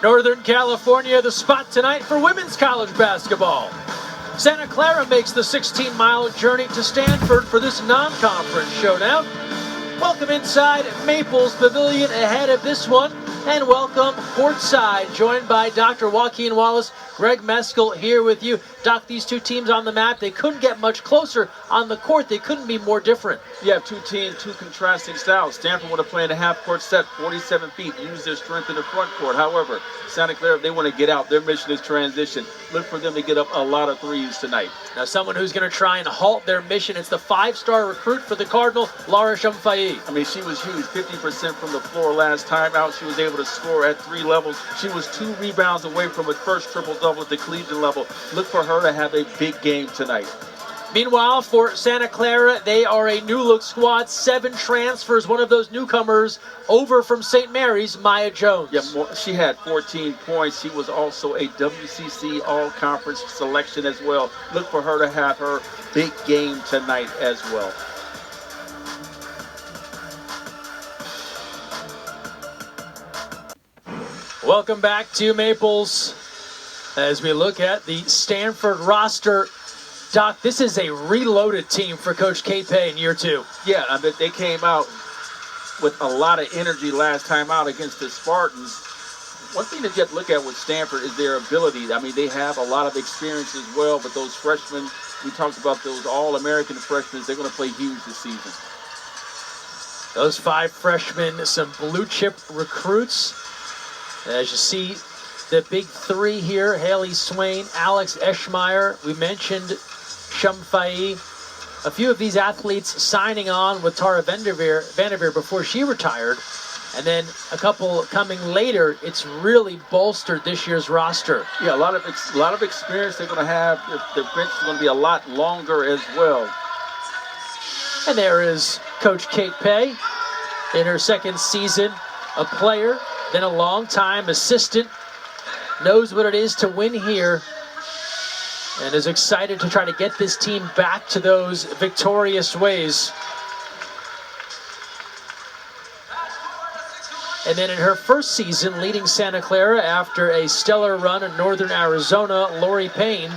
Northern California, the spot tonight for women's college basketball. Santa Clara makes the 16-mile journey to Stanford for this non-conference showdown. Welcome inside Maples Pavilion ahead of this one, and welcome courtside, joined by Dr. Joaquin Wallace, Greg Meskel here with you. Doc, these two teams on the map, they couldn't get much closer on the court. They couldn't be more different. You have two teams, two contrasting styles. Stanford want to play in a half-court set, 47 feet, use their strength in the front court. However, Santa Clara, if they want to get out, their mission is transition. Look for them to get up a lot of threes tonight. Now, someone who's going to try and halt their mission, it's the five-star recruit for the Cardinal, Laura Shumfai. I mean, she was huge, 50% from the floor last time out. She was able to score at 3 levels. She was 2 rebounds away from a first triple-double at the collegiate level. Look for her to have a big game tonight. Meanwhile, for Santa Clara, they are a new-look squad. 7 transfers. One of those newcomers over from St. Mary's, Maya Jones. Yeah, she had 14 points. She was also a WCC All-Conference selection as well. Look for her to have her big game tonight as well. Welcome back to Maples as we look at the Stanford roster. Doc, this is a reloaded team for Coach Kate Pay in year 2. Yeah, I mean, they came out with a lot of energy last time out against the Spartans. One thing that you have to look at with Stanford is their ability. I mean, they have a lot of experience as well, but those freshmen, we talked about those All-American freshmen, they're going to play huge this season. Those 5 freshmen, some blue-chip recruits. As you see, the big 3 here, Haley Swain, Alex Eschmeyer. We mentioned Shumfai. A few of these athletes signing on with Tara Vanderveer before she retired. And then a couple coming later. It's really bolstered this year's roster. Yeah, a lot of experience they're going to have. Their bench is going to be a lot longer as well. And there is Coach Kate Pay in her 2nd season, a player, then a long-time assistant, knows what it is to win here, and is excited to try to get this team back to those victorious ways. And then in her 1st season, leading Santa Clara after a stellar run in Northern Arizona, Lori Payne,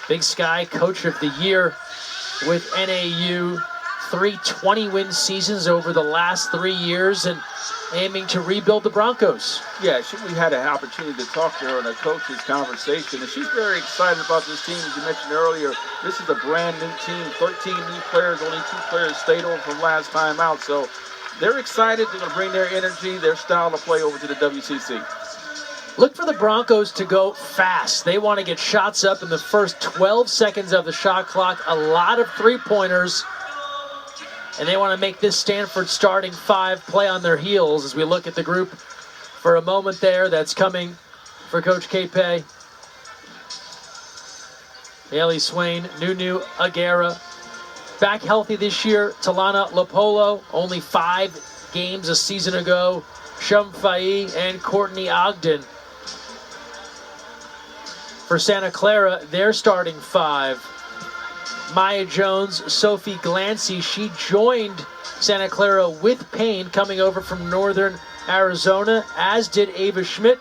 Big Sky Coach of the Year with NAU, 3 20-win seasons over the last 3 years, and aiming to rebuild the Broncos. Yeah, we had an opportunity to talk to her in a coach's conversation, and she's very excited about this team. As you mentioned earlier, this is a brand new team, 13 new players, only 2 players stayed over from last time out. So they're excited. They're going to bring their energy, their style of play over to the WCC. Look for the Broncos to go fast. They want to get shots up in the first 12 seconds of the shot clock, a lot of 3-pointers. And they want to make this Stanford starting 5 play on their heels as we look at the group for a moment there. That's coming for Coach Kate Pay. Haley Swain, Nunu Aguera. Back healthy this year, Talana Lopolo, only 5 games a season ago. Shumfai and Courtney Ogden. For Santa Clara, their starting 5. Maya Jones, Sophie Glancy. She joined Santa Clara with Payne coming over from Northern Arizona, as did Ava Schmidt,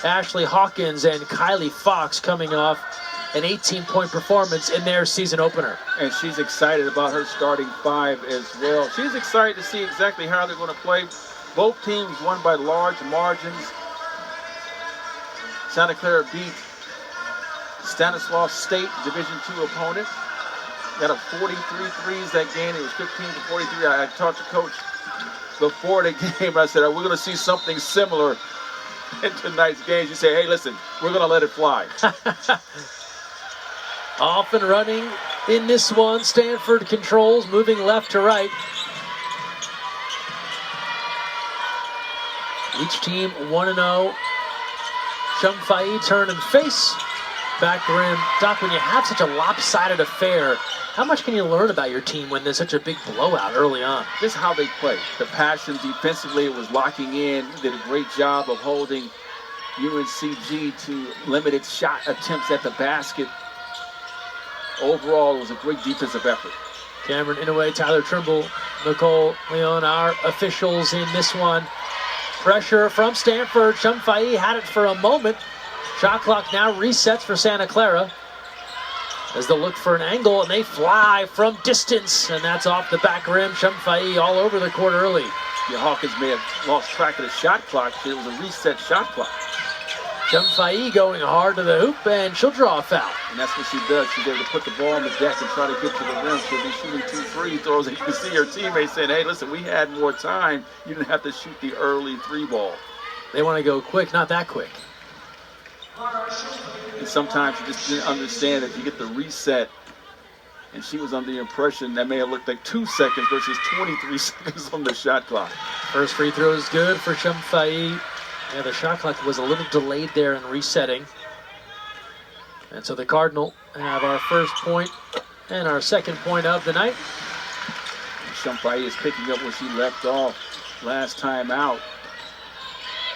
Ashley Hawkins, and Kylie Fox coming off an 18-point performance in their season opener. And she's excited about her starting 5 as well. She's excited to see exactly how they're going to play. Both teams won by large margins. Santa Clara beat Stanislaus State, Division II opponent. Got a 43 threes that game. It was 15 to 43. I talked to Coach before the game. I said, we're going to see something similar in tonight's game. She said, hey, listen, we're going to let it fly. Off and running in this one. Stanford controls, moving left to right. Each team 1-0. Shumfai turn and face. Back rim. Doc, when you have such a lopsided affair, how much can you learn about your team when there's such a big blowout early on? This is how they play. The passion defensively, it was locking in. Did a great job of holding UNCG to limited shot attempts at the basket. Overall, it was a great defensive effort. Cameron Inouye, Tyler Trimble, Nicole Leon, our officials in this one. Pressure from Stanford. Shumfai had it for a moment. Shot clock now resets for Santa Clara as they look for an angle, and they fly from distance, and that's off the back rim. Shumfai all over the court early. The Hawkins may have lost track of the shot clock. It was a reset shot clock. Shumfai going hard to the hoop, and she'll draw a foul. And that's what she does. She's able to put the ball on the deck and try to get to the rim. She'll be shooting 2 free throws, and you can see her teammates saying, hey, listen, we had more time. You didn't have to shoot the early 3 ball. They want to go quick, not that quick. And sometimes you just didn't understand that you get the reset, and she was under the impression that may have looked like 2 seconds versus 23 seconds on the shot clock. First free throw is good for Shumfai. Yeah, the shot clock was a little delayed there in resetting. And so the Cardinal have our first point and our second point of the night. Shumfai is picking up where she left off last time out.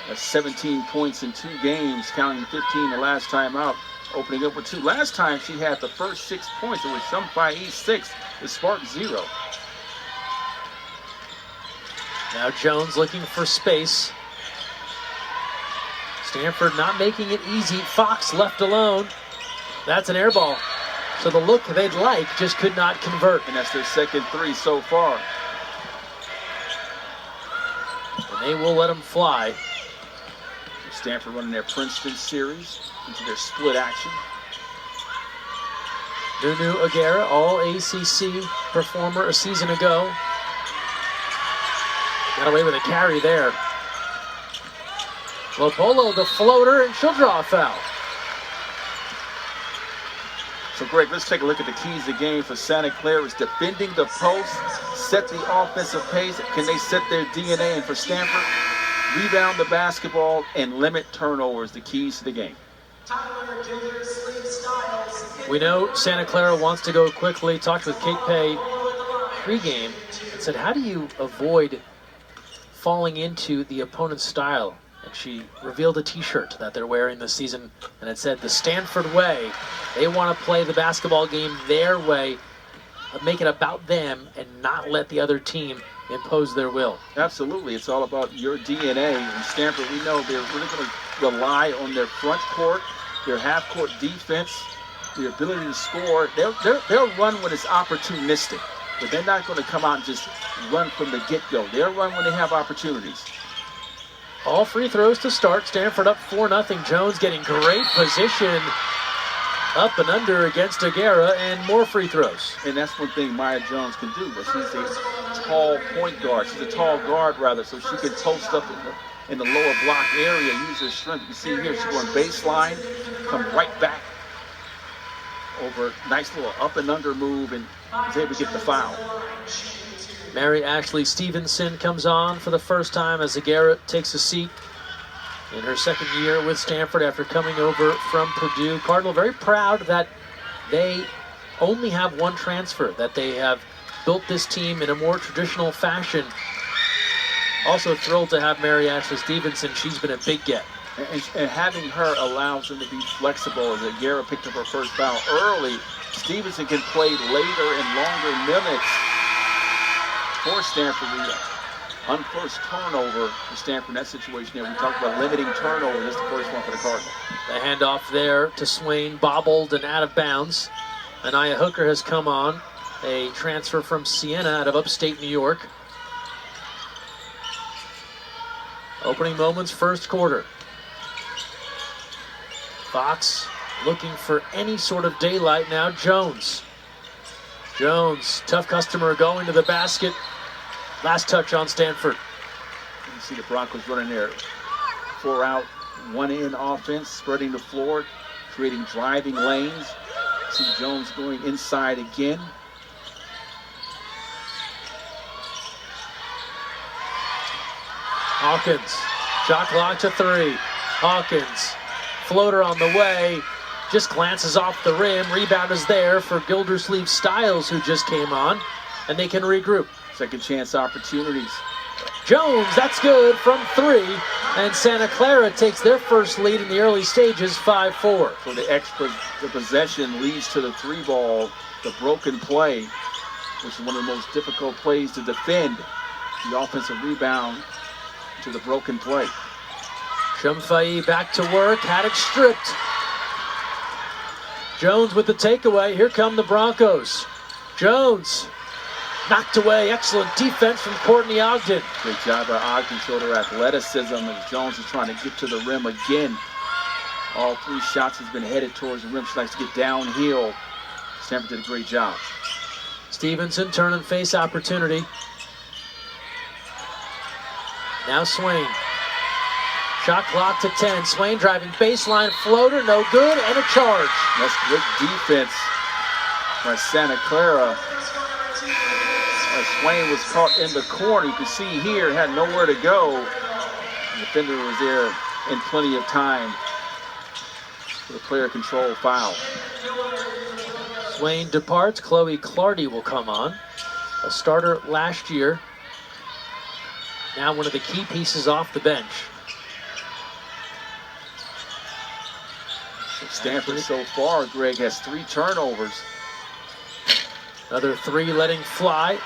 That's 17 points in 2 games, counting 15 the last time out, opening up with 2. Last time she had the first 6 points. It was Shumfai 6, the Spark 0. Now Jones looking for space. Stanford not making it easy. Fox left alone. That's an air ball. So the look they'd like just could not convert. And that's their second 3 so far. And they will let them fly. Stanford running their Princeton series into their split action. Nunu Aguera, all ACC performer a season ago. Got away with a carry there. Lopolo, the floater, and she'll draw a foul. So, Greg, let's take a look at the keys of the game for Santa Clara. It's defending the post, set the offensive pace. Can they set their DNA? And for Stanford, rebound the basketball and limit turnovers, the keys to the game. We know Santa Clara wants to go quickly. Talked with Kate Pay pregame and said, how do you avoid falling into the opponent's style? And she revealed a t-shirt that they're wearing this season, and it said the Stanford way. They want to play the basketball game their way, make it about them, and not let the other team impose their will. Absolutely. It's all about your DNA. And Stanford, we know they're really going to rely on their front court, their half-court defense, their ability to score. They'll run when it's opportunistic, but they're not going to come out and just run from the get-go. They'll run when they have opportunities. All free throws to start. Stanford up 4-0. Jones getting great position up and under against Aguera, and more free throws. And that's one thing Maya Jones can do. That she's a tall point guard. She's a tall guard, rather, so she can post up in the lower block area, use her strength. You can see here, she's going baseline, come right back over a nice little up and under move, and is able to get the foul. Mary Ashley Stevenson comes on for the first time as Aguera takes a seat in her second year with Stanford after coming over from Purdue. Cardinal very proud that they only have one transfer, that they have built this team in a more traditional fashion. Also thrilled to have Mary Ashley Stevenson. She's been a big get. And having her allows them to be flexible. As Aguera picked up her first foul early, Stevenson can play later and longer minutes for Stanford. Unforced turnover for Stanford in that situation there. We talked about limiting turnover. This is the first one for the Cardinal. The handoff there to Swain, bobbled and out of bounds. Anaya Hooker has come on, a transfer from Siena out of upstate New York. Opening moments, first quarter. Fox looking for any sort of daylight now. Jones, tough customer going to the basket. Last touch on Stanford. You see the Broncos running there. 4 out, 1 in offense, spreading the floor, creating driving lanes. See Jones going inside again. Hawkins, shot clock to 3. Hawkins, floater on the way, just glances off the rim. Rebound is there for Gildersleeve Styles, who just came on, and they can regroup. Second chance opportunities. Jones, that's good from 3, and Santa Clara takes their first lead in the early stages, 5-4. So the possession leads to the 3 ball, the broken play, which is one of the most difficult plays to defend. The offensive rebound to the broken play. Shumfai back to work, had it stripped. Jones with the takeaway. Here come the Broncos. Jones knocked away. Excellent defense from Courtney Ogden. Great job by Ogden. Showed her athleticism as Jones is trying to get to the rim again. All 3 shots has been headed towards the rim. She likes to get downhill. Stanford did a great job. Stevenson turn and face opportunity. Now Swain. Shot clock to 10. Swain driving baseline floater, no good, and a charge. That's good defense by Santa Clara. Swain was caught in the corner. You can see here, had nowhere to go. The defender was there in plenty of time for the player control foul. Swain departs. Chloe Clardy will come on. A starter last year. Now one of the key pieces off the bench. So Stanford so far, Greg, has 3 turnovers. Another 3 letting fly.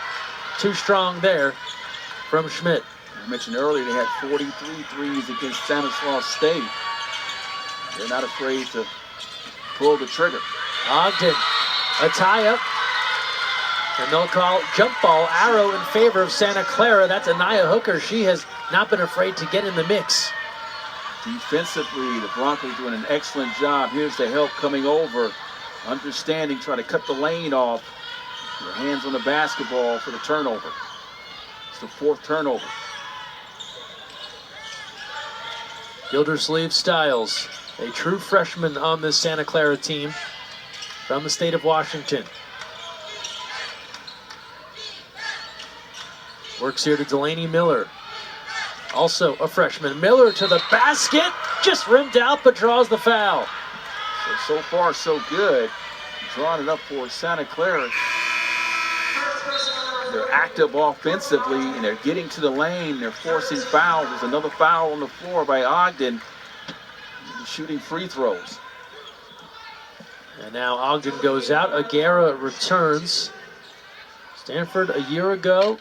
Too strong there from Schmidt. I mentioned earlier they had 43 threes against Stanislaus State. They're not afraid to pull the trigger. Ogden, a tie-up. And they'll call jump ball arrow in favor of Santa Clara. That's Anaya Hooker. She has not been afraid to get in the mix. Defensively, the Broncos doing an excellent job. Here's the help coming over. Understanding, trying to cut the lane off. Their hands on the basketball for the turnover. It's the 4th turnover. Gildersleeve Styles, a true freshman on this Santa Clara team from the state of Washington. Works here to Delaney Miller. Also a freshman. Miller to the basket. Just rimmed out, but draws the foul. So far, so good. Drawing it up for Santa Clara. They're active offensively, and they're getting to the lane. They're forcing fouls. There's another foul on the floor by Ogden. Shooting free throws. And now Ogden goes out. Aguera returns. Stanford a year ago,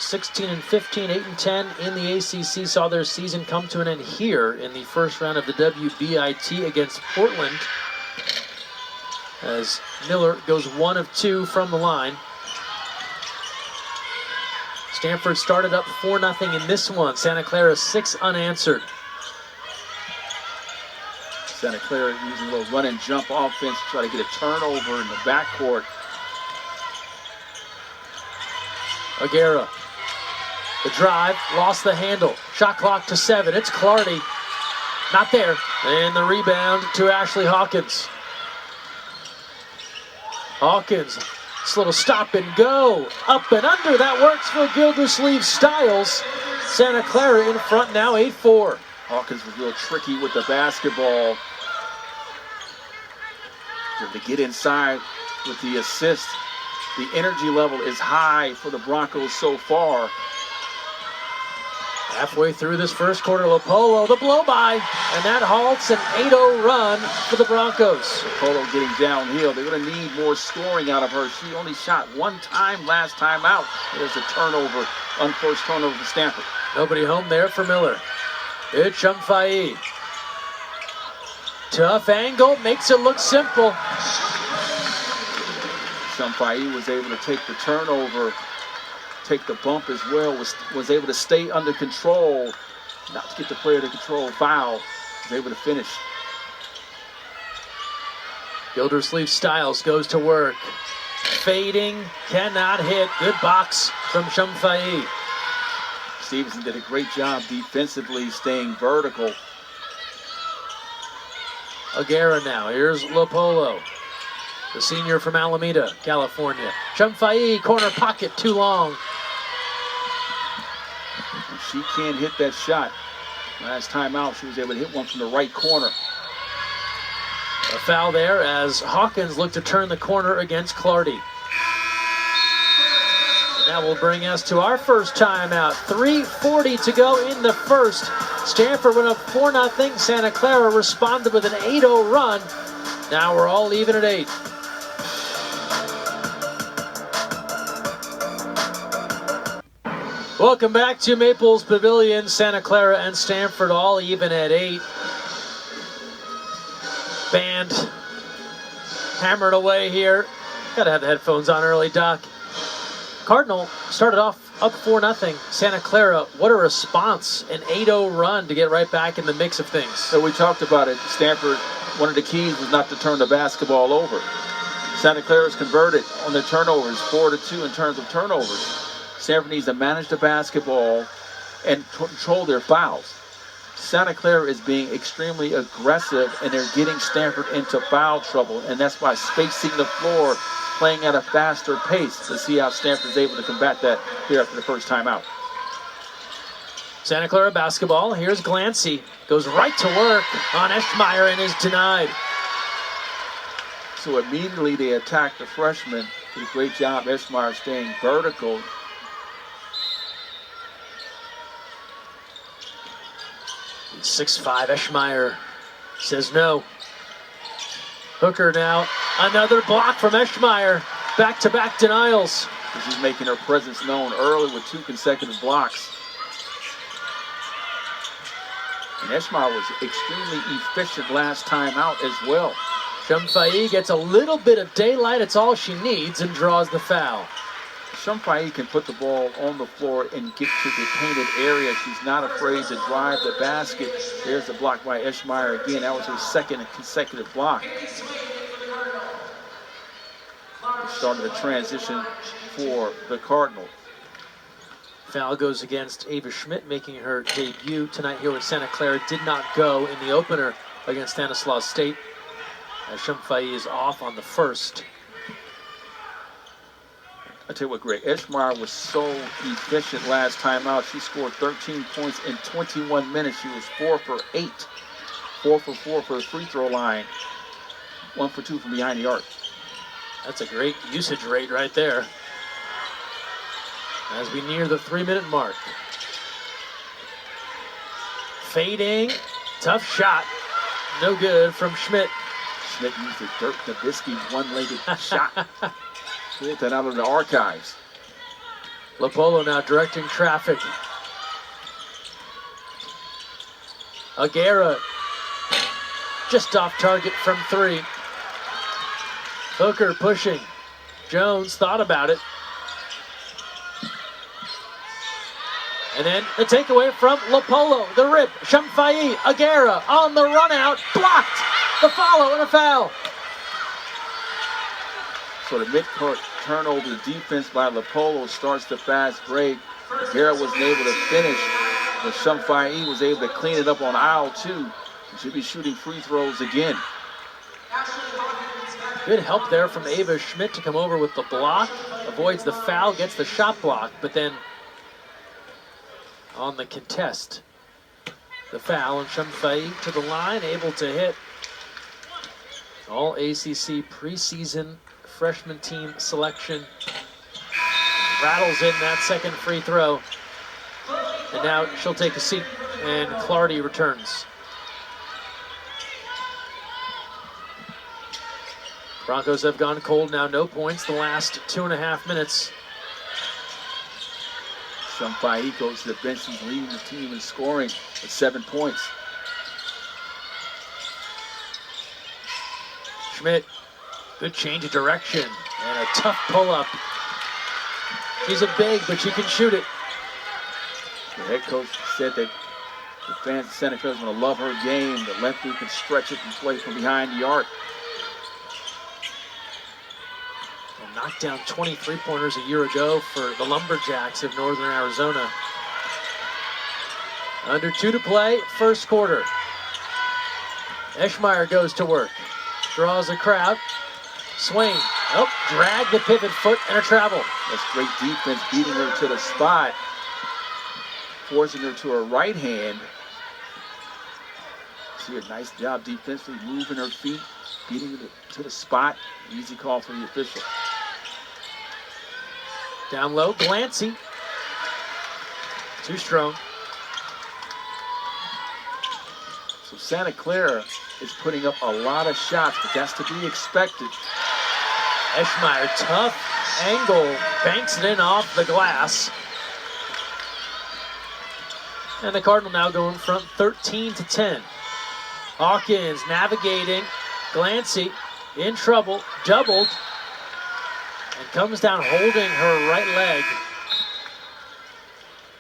16-15, 8-10 in the ACC, saw their season come to an end here in the first round of the WBIT against Portland, as Miller goes 1 of 2 from the line. Stanford started up 4-0 in this one. Santa Clara 6 unanswered. Santa Clara using a little run and jump offense to try to get a turnover in the backcourt. Aguera. The drive, lost the handle. Shot clock to 7. It's Clardy. Not there. And the rebound to Ashley Hawkins. Hawkins, this little stop and go. Up and under. That works for Gildersleeve Styles. Santa Clara in front now, 8-4. Hawkins was a little tricky with the basketball. To get inside with the assist. The energy level is high for the Broncos so far. Halfway through this first quarter, Lopolo, the blow-by, and that halts an 8-0 run for the Broncos. Lopolo getting downhill. They're going to need more scoring out of her. She only shot 1 time last time out. There's a turnover, unforced turnover for Stanford. Nobody home there for Miller. It's Shumfai. Tough angle, makes it look simple. Shumfai was able to take the turnover, take the bump as well, was able to stay under control, not to get the player to control foul, was able to finish. Gildersleeve Styles goes to work. Fading, cannot hit. Good box from Shumfai. Stevenson did a great job defensively, staying vertical. Aguera now, here's Lopolo, the senior from Alameda, California. Shumfai, corner pocket, too long. She can't hit that shot. Last time out, she was able to hit one from the right corner. A foul there as Hawkins looked to turn the corner against Clardy. That will bring us to our first timeout. 3:40 to go in the first. Stanford went up 4-0. Santa Clara responded with an 8-0 run. Now we're all even at 8. Welcome back to Maples Pavilion. Santa Clara and Stanford all even at 8. Band hammered away here. Gotta have the headphones on early, Doc. Cardinal started off up 4-0. Santa Clara, what a response. An 8-0 run to get right back in the mix of things. So we talked about it. Stanford, one of the keys was not to turn the basketball over. Santa Clara's converted on their turnovers, 4-2 in terms of turnovers. Stanford needs to manage the basketball and control their fouls. Santa Clara is being extremely aggressive, and they're getting Stanford into foul trouble, and that's by spacing the floor, playing at a faster pace. Let's see how Stanford's able to combat that here after the first timeout. Santa Clara basketball. Here's Glancy. Goes right to work on Eschmeyer and is denied. So immediately they attack the freshman. Did a great job, Eschmeyer, staying vertical. 6'5", Eschmeyer says no. Hooker now, another block from Eschmeyer. Back-to-back denials. She's making her presence known early with 2 consecutive blocks. And Eschmeyer was extremely efficient last time out as well. Shumfai gets a little bit of daylight. It's all she needs and draws the foul. Shumfai can put the ball on the floor and get to the painted area. She's not afraid to drive the basket. There's the block by Eschmeyer again. That was her second consecutive block. Started the transition for the Cardinal. Foul goes against Ava Schmidt, making her debut tonight here with Santa Clara. Did not go in the opener against Stanislaus State, as Shumfai is off on the first. I tell you what, Greg, Eschmeyer was so efficient last time out. She scored 13 points in 21 minutes. She was 4 for 8. 4 for 4 for the free throw line. 1 for 2 from behind the arc. That's a great usage rate right there. As we near the 3-minute mark. Fading, tough shot. No good from Schmidt. Schmidt used the Dirk Nowitzki one-legged shot. Pulled that out of the archives. Lopolo now directing traffic. Aguera just off target from 3. Hooker pushing. Jones thought about it. And then the takeaway from Lopolo. The rip. Shumfai, Aguera on the run out. Blocked. The follow and a foul. So the mid-court turnover defense by Lopolo starts the fast break. Aguera wasn't able to finish, but Shumfai was able to clean it up on aisle 2. She'll be shooting free throws again. Good help there from Ava Schmidt to come over with the block. Avoids the foul, gets the shot block, but then on the contest, the foul, and Shumfai to the line, able to hit. All ACC preseason freshman team selection. Rattles in that second free throw. And now she'll take a seat, and Clardy returns. Broncos have gone cold now, no points the last 2.5 minutes. Shumfai goes to the bench. He's leading the team in scoring with 7 points. Schmidt, good change of direction and a tough pull-up. She's a big, but she can shoot it. The head coach said that the fans of Santa Clara are going to love her game. The lefty can stretch it and play from behind the arc. And knocked down 23-pointers a year ago for the Lumberjacks of Northern Arizona. Under 2 to play, first quarter. Eschmeyer goes to work. Draws a crowd. Swain. Oh, drag the pivot foot and a travel. That's great defense, beating her to the spot. Forcing her to her right hand. See a nice job defensively, moving her feet, beating her to the spot. Easy call for the official. Down low, Glancy. Too strong. So Santa Clara is putting up a lot of shots, but that's to be expected. Eschmeyer, tough angle, banks it in off the glass. And the Cardinal now go in front 13-10. Hawkins navigating. Glancy in trouble, doubled, and comes down holding her right leg.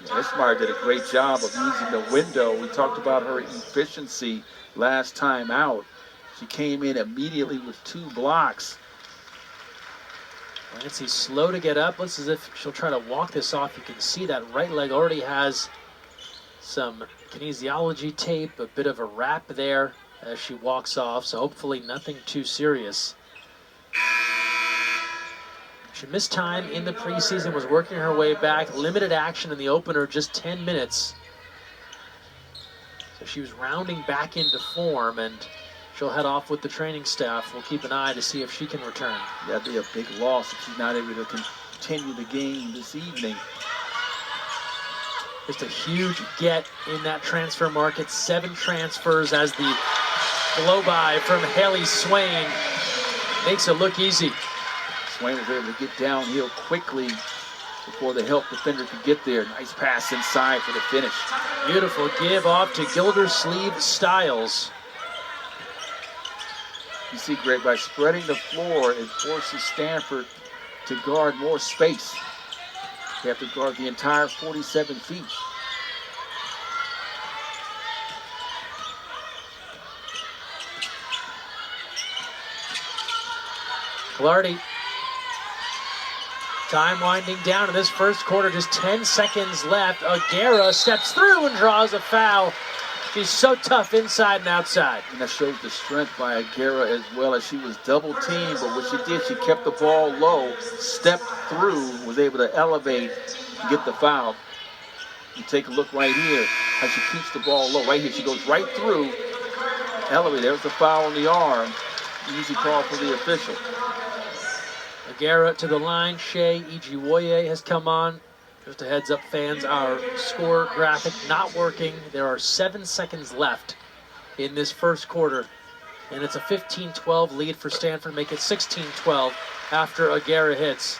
Eschmeyer did a great job of using the window. We talked about her efficiency last time out. She came in immediately with 2 blocks. Glancy's slow to get up. Looks as if she'll try to walk this off. You can see that right leg already has some kinesiology tape, a bit of a wrap there as she walks off, so hopefully nothing too serious. She missed time in the preseason, was working her way back, limited action in the opener, just 10 minutes. So she was rounding back into form, and she'll head off with the training staff. We'll keep an eye to see if she can return. That'd be a big loss if she's not able to continue the game this evening. Just a huge get in that transfer market. 7 transfers as the blow-by from Haley Swain makes it look easy. Swain was able to get downhill quickly before the help defender could get there. Nice pass inside for the finish. Beautiful give off to Gildersleeve Stiles. You see, Greg, by spreading the floor, it forces Stanford to guard more space. They have to guard the entire 47 feet. Clardy. Time winding down in this first quarter, just 10 seconds left. Aguera steps through and draws a foul. She's so tough inside and outside. And that shows the strength by Aguera as well, as she was double teamed, but what she did, she kept the ball low, stepped through, was able to elevate and get the foul. You take a look right here, how she keeps the ball low. Right here, she goes right through, elevate. There's the foul on the arm. Easy call for the official. Aguera to the line. Shea Ijiwoye has come on. Just a heads up, fans, our score graphic not working. There are 7 seconds left in this first quarter, and it's a 15-12 lead for Stanford. Make it 16-12 after Aguera hits.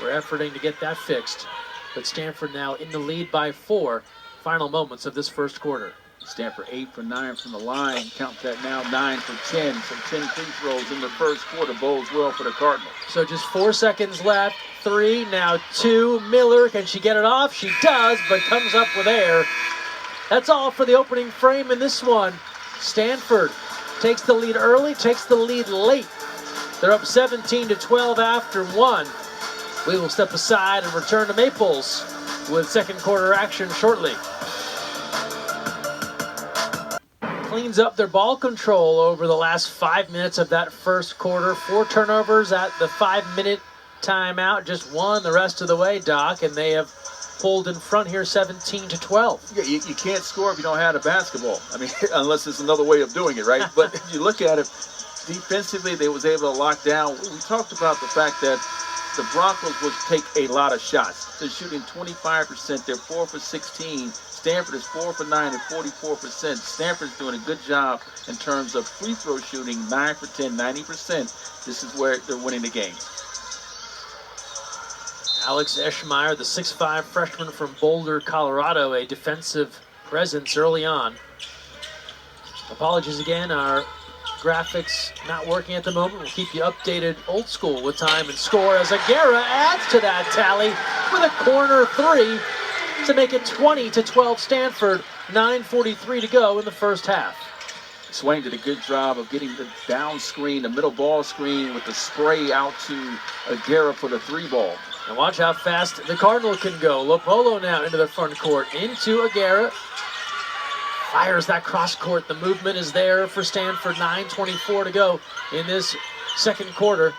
We're efforting to get that fixed, but Stanford now in the lead by 4. Final moments of this first quarter. Stanford 8 for 9 from the line. Count that now, 9 for 10. So 10 free throws in the first quarter bodes well for the Cardinals. So just 4 seconds left. 3, now 2. Miller, can she get it off? She does, but comes up with air. That's all for the opening frame in this one. Stanford takes the lead early, takes the lead late. They're up 17-12 after 1. We will step aside and return to Maples with second quarter action shortly. Cleans up their ball control over the last 5 minutes of that first quarter. 4 turnovers at the 5-minute timeout. Just 1 the rest of the way, Doc, and they have pulled in front here 17-12. Yeah, you can't score if you don't have a basketball. I mean, unless there's another way of doing it, right? But if you look at it, defensively, they was able to lock down. We talked about the fact that the Broncos would take a lot of shots. They're shooting 25%. They're 4 for 16. Stanford is 4 for 9 and 44%. Stanford's doing a good job in terms of free throw shooting, 9 for 10, 90%. This is where they're winning the game. Alex Eschmeyer, the 6'5 freshman from Boulder, Colorado, a defensive presence early on. Apologies again, our graphics not working at the moment. We'll keep you updated old school with time and score as Aguera adds to that tally with a corner 3 to make it 20-12 Stanford. 9:43 to go in the first half. Swain did a good job of getting the down screen, the middle ball screen with the spray out to Aguera for the 3 ball. And watch how fast the Cardinal can go. Lopolo now into the front court, into Aguera. Fires that cross court. The movement is there for Stanford. 9:24 to go in this second quarter.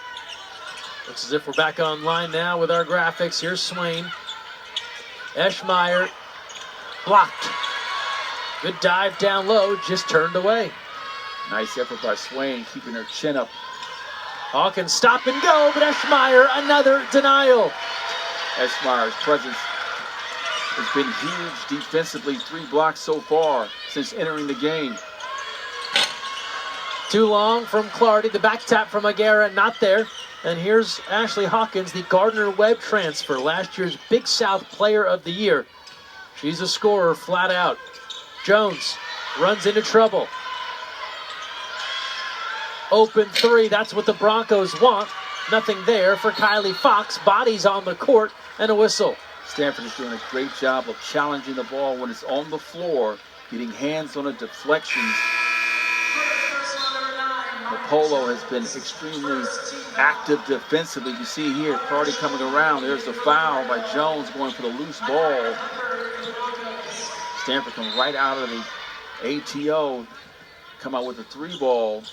Looks as if we're back online now with our graphics. Here's Swain. Eschmeyer blocked. Good dive down low, just turned away. Nice effort by Swain, keeping her chin up. Hawkins stop and go, but Eschmeyer, another denial. Eschmeyer's presence has been huge defensively. 3 blocks so far since entering the game. Too long from Clardy. The back tap from Aguera, not there. And here's Ashley Hawkins, the Gardner-Webb transfer, last year's Big South Player of the Year. She's a scorer flat out. Jones runs into trouble. Open three, that's what the Broncos want. Nothing there for Kylie Fox. Bodies on the court and a whistle. Stanford is doing a great job of challenging the ball when it's on the floor, getting hands on the deflections. Polo has been extremely active defensively. You see here, Cardi coming around. There's the foul by Jones going for the loose ball. Stanford comes right out of the ATO, come out with a 3-ball.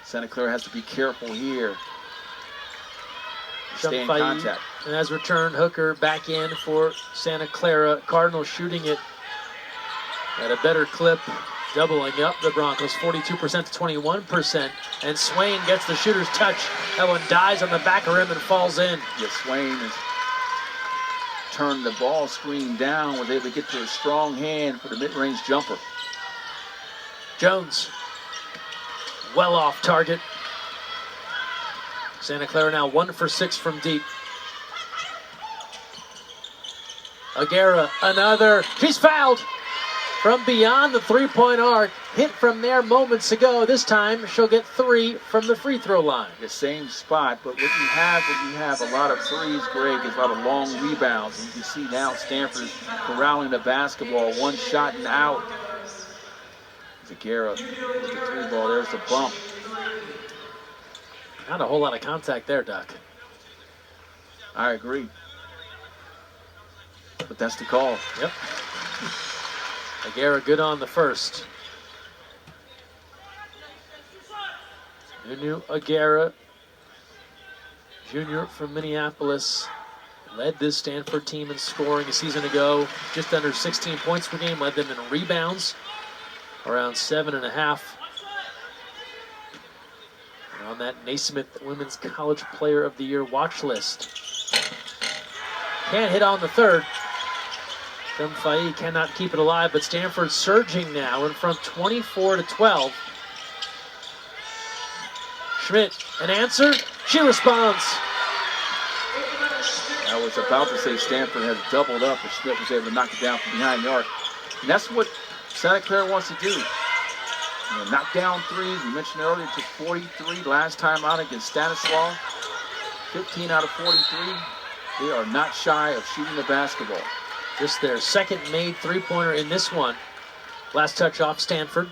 Santa Clara has to be careful here. Stay in contact. And as returned, Hooker back in for Santa Clara. Cardinals shooting it at a better clip, doubling up the Broncos, 42% to 21%. And Swain gets the shooter's touch. That one dies on the back of rim and falls in. Yeah, Swain has turned the ball screen down, was able to get to a strong hand for the mid-range jumper. Jones, well off target. Santa Clara now 1 for 6 from deep. Aguera, another. She's fouled from beyond the three-point arc. Hit from there moments ago. This time she'll get 3 from the free throw line. The same spot, but what you have when you have a lot of threes, Greg, is a lot of long rebounds. And you can see now Stanford is corralling the basketball, one shot and out. Aguera with the 3-ball. There's the bump. Not a whole lot of contact there, Doc. I agree. But that's the call. Yep. Aguera good on the first. Nunu Aguera, junior from Minneapolis, led this Stanford team in scoring a season ago. Just under 16 points per game, led them in rebounds, around 7.5. On that Naismith Women's College Player of the Year watch list. Can't hit on the third. Shumfai cannot keep it alive, but Stanford surging now in front 24-12. Schmidt, an answer. She responds. I was about to say Stanford has doubled up, but Schmidt was able to knock it down from behind the arc. And that's what Santa Clara wants to do. You know, knock down threes. We mentioned earlier, took 43 last time out against Stanislaus. 15 out of 43. They are not shy of shooting the basketball. Just their second made three-pointer in this one. Last touch off Stanford.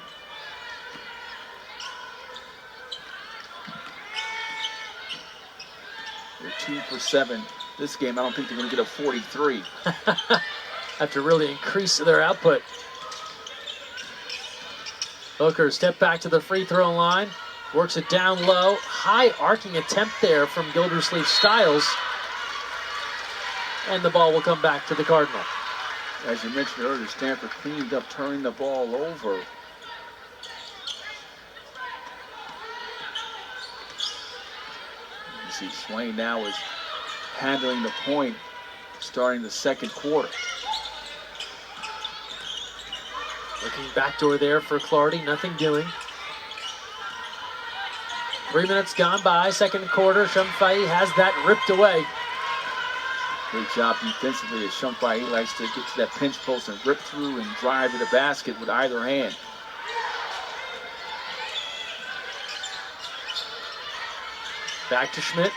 They're 2 for 7. This game, I don't think they're going to get a 43. Have to really increase their output. Hooker step back to the free throw line. Works it down low. High arcing attempt there from Gildersleeve Styles. And the ball will come back to the Cardinal. As you mentioned earlier, Stanford cleaned up turning the ball over. You see Swain now is handling the point, starting the second quarter. Looking backdoor there for Clardy, nothing doing. 3 minutes gone by, second quarter. Shumfai has that ripped away. Great job defensively as Shumfai likes to get to that pinch post and rip through and drive to the basket with either hand. Back to Schmidt.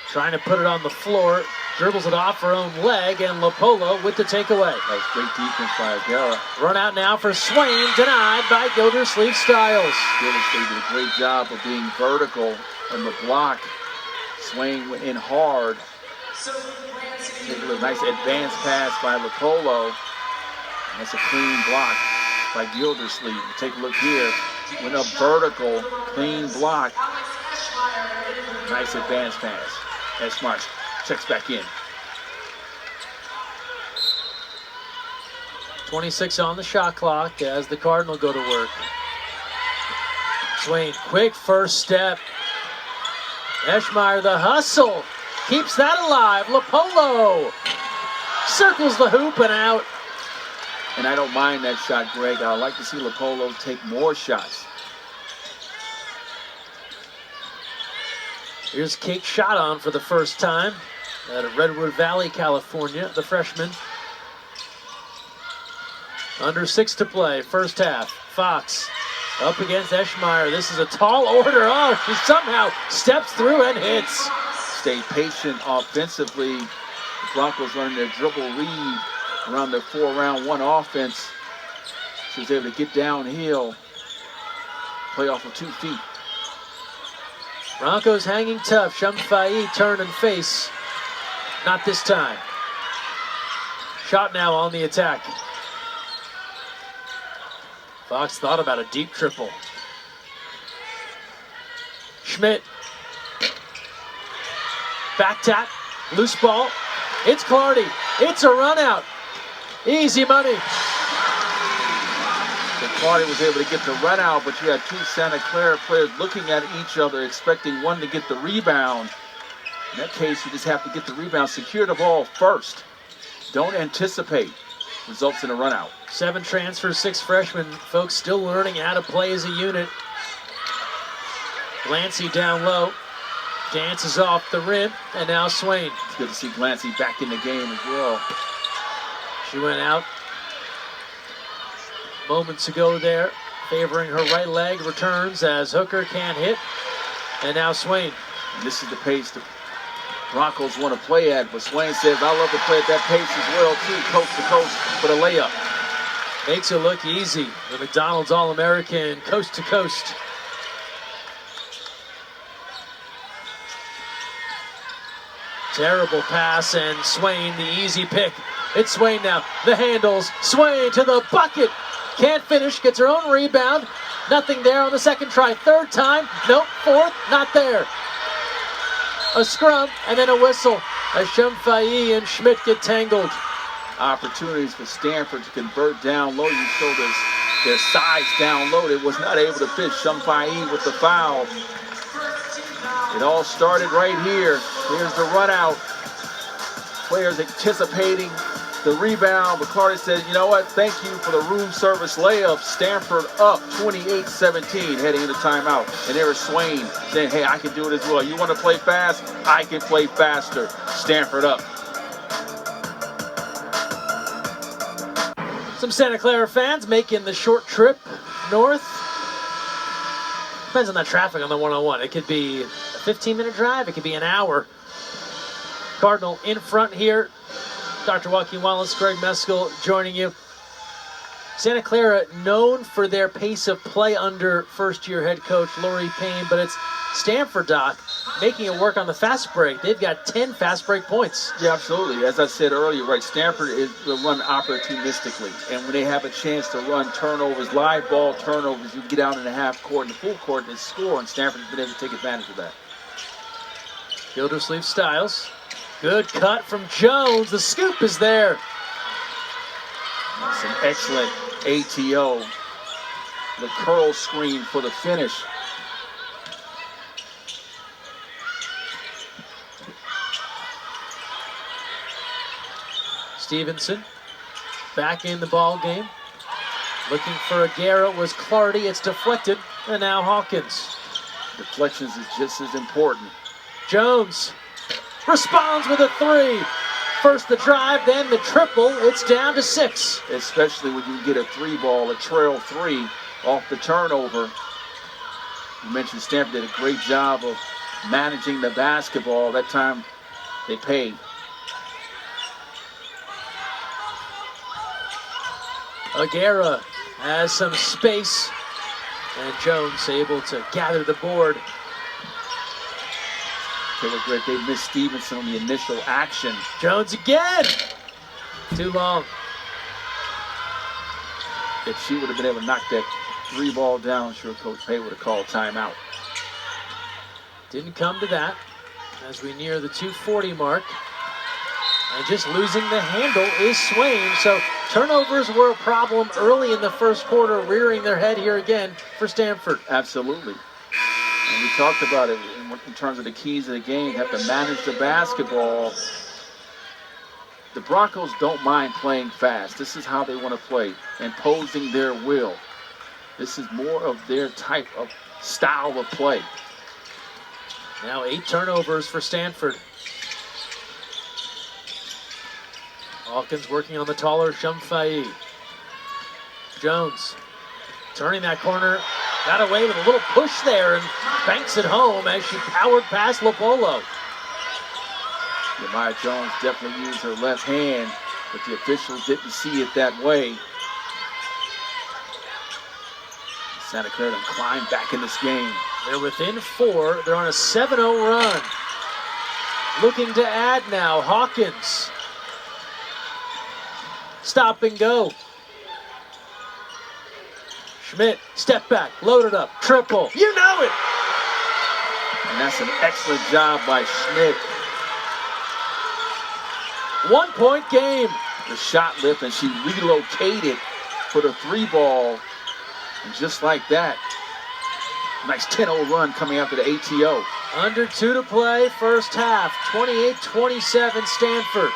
Trying to put it on the floor. Dribbles it off her own leg, and Lopolo with the takeaway. That was great defense by Aguera. Run out now for Swain, denied by Gildersleeve Styles. Gildersleeve did a great job of being vertical on the block. Swain went in hard. Take a look, nice advanced pass by Lopolo. That's a clean block by Gildersleeve. Take a look here. Went up vertical, clean block. Nice advanced pass. That's smart. Checks back in. 26 on the shot clock as the Cardinal go to work. Swain, quick first step. Eschmeyer, the hustle, keeps that alive. Lopolo circles the hoop and out. And I don't mind that shot, Greg. I'd like to see Lopolo take more shots. Here's Kate shot on for the first time. out of Redwood Valley, California, the freshman. Under 6 to play, first half. Fox up against Eschmeyer. This is a tall order. Oh, she somehow steps through and hits. Stay patient offensively. The Broncos learned their dribble read around their 4-round-1 offense. She was able to get downhill, play off of 2 feet. Broncos hanging tough. Shamfai turn and face. Not this time. Shot now on the attack. Fox thought about a deep triple. Schmidt. Back tap. Loose ball. It's Clardy. It's a run out. Easy money. So Clara was able to get the run out, but you had 2 Santa Clara players looking at each other, expecting one to get the rebound. In that case, you just have to get the rebound, secure the ball first. Don't anticipate. Results in a run out. 7 transfers, 6 freshmen. Folks still learning how to play as a unit. Glancy down low. Dances off the rim, and now Swain. It's good to see Glancy back in the game as well. She went out moments ago there, favoring her right leg. Returns as Hooker can't hit, and now Swain. And this is the pace the Broncos want to play at, but Swain says, I love to play at that pace as well, too, coast to coast for the layup. Makes it look easy. The McDonald's All-American, coast to coast. Terrible pass, and Swain, the easy pick. It's Swain now. The handles. Swain to the bucket. Can't finish. Gets her own rebound. Nothing there on the second try. Third time. Nope. Fourth. Not there. A scrum and then a whistle as Shamfai and Schmidt get tangled. Opportunities for Stanford to convert down low. You showed us their size down low. They was not able to fit Shamfai with the foul. It all started right here. Here's the run out. Players anticipating the rebound, but Clara says, you know what, thank you for the room service layup. Stanford up 28-17 heading into timeout. And there is Swain saying, hey, I can do it as well. You want to play fast? I can play faster. Stanford up. Some Santa Clara fans making the short trip north. Depends on the traffic on the 101. It could be a 15-minute drive. It could be an hour. Cardinal in front here. Dr. Joaquin Wallace, Greg Meskel joining you. Santa Clara known for their pace of play under first-year head coach Lori Payne, but it's Stanford, Doc, making it work on the fast break. They've got 10 fast break points. Yeah, absolutely. As I said earlier, right, Stanford will run opportunistically. And when they have a chance to run turnovers, live ball turnovers, you get out in the half court and the full court and score, and Stanford's been able to take advantage of that. Gildersleeve Styles. Good cut from Jones. The scoop is there. That's an excellent ATO. The curl screen for the finish. Stevenson back in the ball game. Looking for Aguera was Clardy. It's deflected, and now Hawkins. Deflections is just as important. Jones responds with a 3. First the drive, then the triple. It's down to 6. Especially when you get a 3 ball, a trail 3 off the turnover. You mentioned Stanford did a great job of managing the basketball. That time they paid. Aguera has some space, and Jones able to gather the board. They were great. They missed Stevenson on the initial action. Jones again. Too long. If she would have been able to knock that 3 ball down, sure Coach Pay would have called timeout. Didn't come to that as we near the 2:40 mark. And just losing the handle is Swain. So turnovers were a problem early in the first quarter, rearing their head here again for Stanford. Absolutely. And we talked about it in terms of the keys of the game. Have to manage the basketball. The Broncos don't mind playing fast. This is how they want to play, imposing their will. This is more of their type of style of play. Now 8 turnovers for Stanford. Hawkins working on the taller Shumfai. Jones turning that corner, got away with a little push there and banks it home as she powered past Lopolo. Maya Jones definitely used her left hand, but the officials didn't see it that way. Santa Clara climbed back in this game. They're within 4. They're on a 7-0 run. Looking to add now, Hawkins. Stop and go. Schmidt, step back, loaded up, triple. You know it! And that's an excellent job by Schmidt. 1-point game. The shot lift, and she relocated for the 3-ball. And just like that, nice 10-0 run coming after the ATO. Under 2 to play, first half, 28-27 Stanford.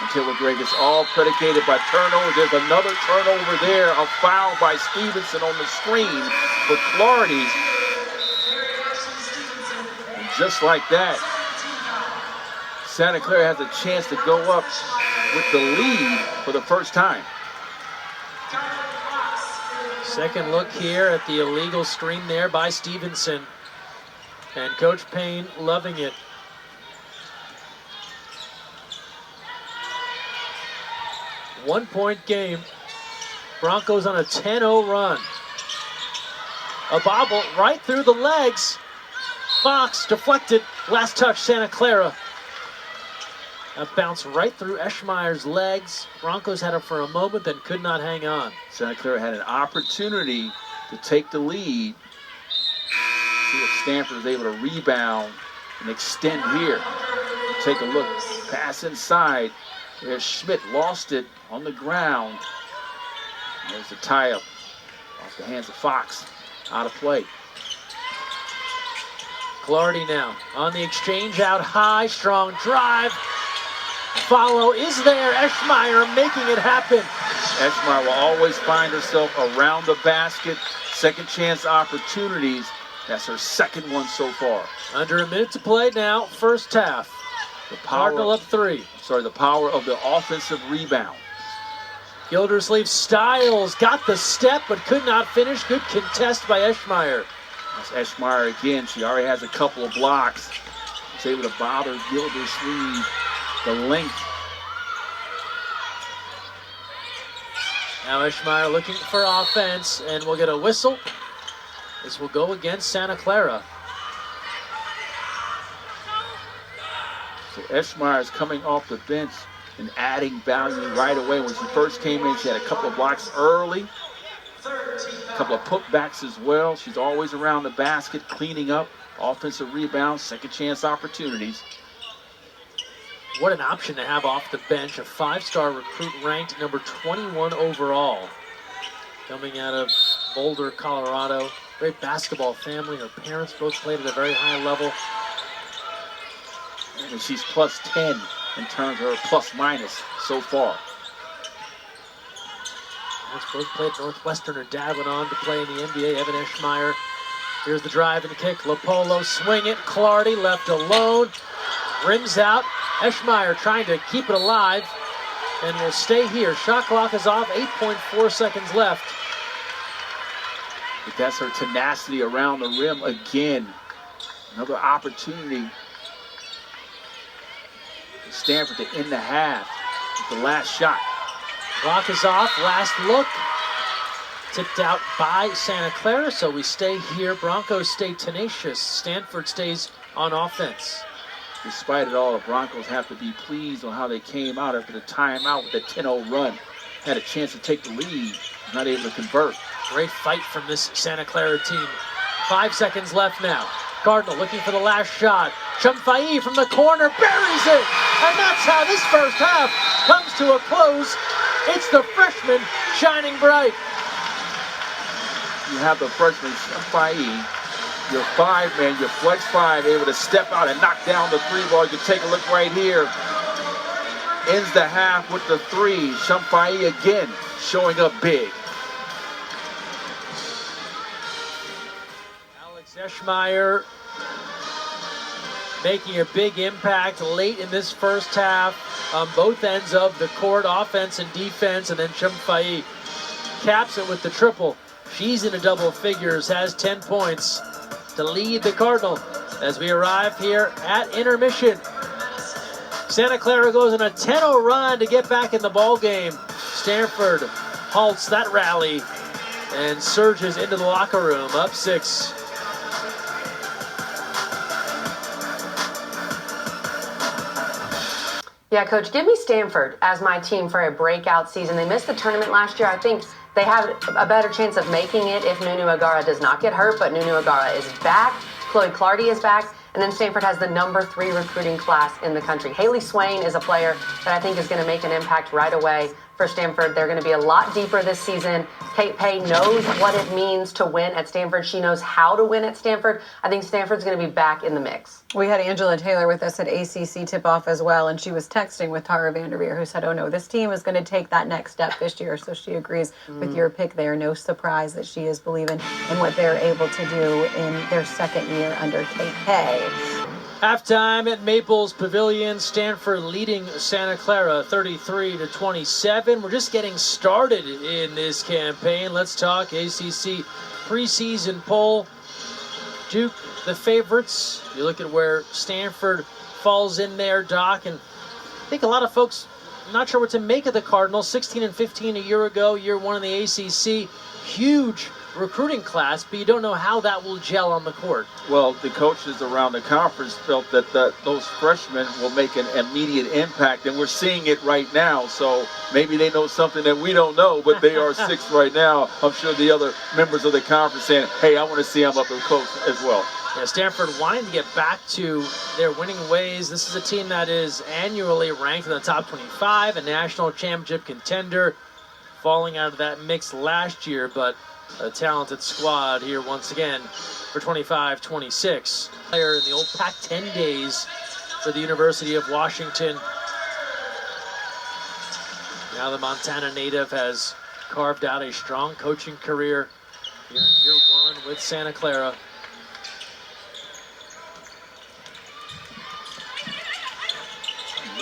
Until Greg, it's all predicated by turnovers. There's another turnover there, a foul by Stevenson on the screen for Clarity. And just like that, Santa Clara has a chance to go up with the lead for the first time. Second look here at the illegal screen there by Stevenson. And Coach Payne loving it. One-point game. Broncos on a 10-0 run. A bobble right through the legs. Fox deflected. Last touch, Santa Clara. That bounced right through Eschmeyer's legs. Broncos had it for a moment, then could not hang on. Santa Clara had an opportunity to take the lead. See if Stanford was able to rebound and extend here. Take a look. Pass inside. There's Schmidt, lost it on the ground. There's the tie-up off the hands of Fox. Out of play. Clarity now on the exchange out high. Strong drive. Follow is there. Eschmeyer making it happen. Eschmeyer will always find herself around the basket. Second chance opportunities. That's her second one so far. Under a minute to play now, first half. The power, Cardinal up 3. the power of the offensive rebound. Gildersleeve Styles got the step but could not finish. Good contest by Eschmeyer. That's Eschmeyer again. She already has a couple of blocks. She's able to bother Gildersleeve the length. Now Eschmeyer looking for offense, and we'll get a whistle. This will go against Santa Clara. So Eschmeyer is coming off the bench and adding value right away. When she first came in, she had a couple of blocks early, a couple of putbacks as well. She's always around the basket, cleaning up, offensive rebounds, second chance opportunities. What an option to have off the bench. A 5-star recruit ranked number 21 overall. Coming out of Boulder, Colorado. Great basketball family. Her parents both played at a very high level. And she's plus 10 in terms of her plus minus so far. Both played at Northwestern. Her dad went on to play in the NBA, Evan Eschmeyer. Here's the drive and kick. Lopolo swing it. Clarity left alone. Rims out. Eschmeyer trying to keep it alive and will stay here. Shot clock is off. 8.4 seconds left. But that's her tenacity around the rim again. Another opportunity for Stanford to end the half with the last shot. Clock is off. Last look. Tipped out by Santa Clara, so we stay here. Broncos stay tenacious. Stanford stays on offense. Despite it all, the Broncos have to be pleased on how they came out after the timeout with the 10-0 run. Had a chance to take the lead, not able to convert. Great fight from this Santa Clara team. 5 seconds left now. Cardinal looking for the last shot. Shumfai from the corner buries it. And that's how this first half comes to a close. It's the freshman shining bright. You have the freshman Shumfai, your 5-man, your flex 5, able to step out and knock down the 3-ball. You can take a look right here. Ends the half with the 3. Shumfai again showing up big. Alex Eschmeyer making a big impact late in this first half. on both ends of the court, offense and defense, and then Chumfai caps it with the triple. She's into double figures, has 10 points to lead the Cardinal as we arrive here at intermission. Santa Clara goes on a 10-0 run to get back in the ball game. Stanford halts that rally and surges into the locker room, up 6. Yeah, Coach, give me Stanford as my team for a breakout season. They missed the tournament last year. I think they have a better chance of making it if Nunu Agara does not get hurt, but Nunu Agara is back. Chloe Clardy is back. And then Stanford has the number 3 recruiting class in the country. Haley Swain is a player that I think is going to make an impact right away for Stanford. They're going to be a lot deeper this season. Kate Pay knows what it means to win at Stanford. She knows how to win at Stanford. I think Stanford's going to be back in the mix. We had Angela Taylor with us at ACC tip-off as well, and she was texting with Tara Vanderveer, who said, oh no, this team is going to take that next step this year. So she agrees with your pick there. No surprise that she is believing in what they're able to do in their second year under Kate Pay. Halftime at Maples Pavilion, Stanford leading Santa Clara 33-27. We're just getting started in this campaign. Let's talk ACC preseason poll. Duke, the favorites. You look at where Stanford falls in there, Doc, and I think a lot of folks not sure what to make of the Cardinals. 16-15 a year ago, year 1 in the ACC. Huge recruiting class, but you don't know how that will gel on the court. Well, the coaches around the conference felt that those freshmen will make an immediate impact, and we're seeing it right now. So maybe they know something that we don't know, but they are 6th right now. I'm sure the other members of the conference saying, hey, I want to see them up close as well. Yeah, Stanford wanting to get back to their winning ways. This is a team that is annually ranked in the top 25, a national championship contender, falling out of that mix last year, but a talented squad here once again for 25-26. Player in the old Pac-10 days for the University of Washington. Now the Montana native has carved out a strong coaching career here in year 1 with Santa Clara.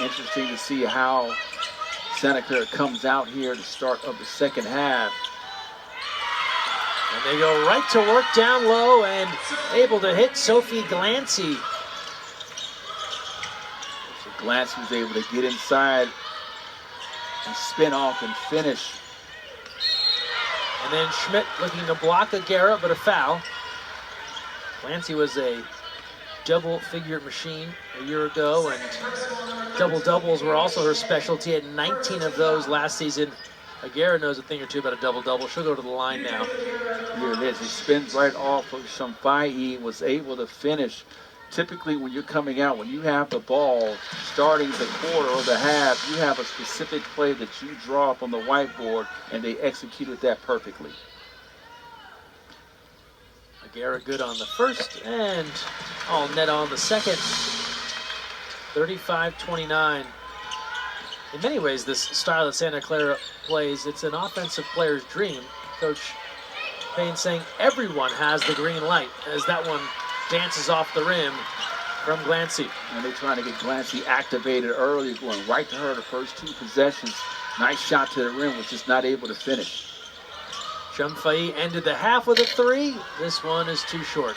Interesting to see how Santa Clara comes out here to start of the second half. And they go right to work down low and able to hit Sophie Glancy. So Glancy was able to get inside and spin off and finish. And then Schmidt looking to block a Garrett, but a foul. Glancy was a double-figure machine a year ago, and double-doubles were also her specialty. At 19 of those last season. Aguirre knows a thing or two about a double-double. She'll go to the line now. Here it is. He spins right off of Shumfai, was able to finish. Typically, when you're coming out, when you have the ball starting the quarter or the half, you have a specific play that you draw up on the whiteboard, and they executed that perfectly. Aguirre good on the first, and all net on the second. 35-29. In many ways, this style that Santa Clara plays, it's an offensive player's dream. Coach Payne saying everyone has the green light as that one dances off the rim from Glancy. And they're trying to get Glancy activated early, going right to her the first 2 possessions. Nice shot to the rim, was just not able to finish. Shumfai ended the half with a 3. This one is too short.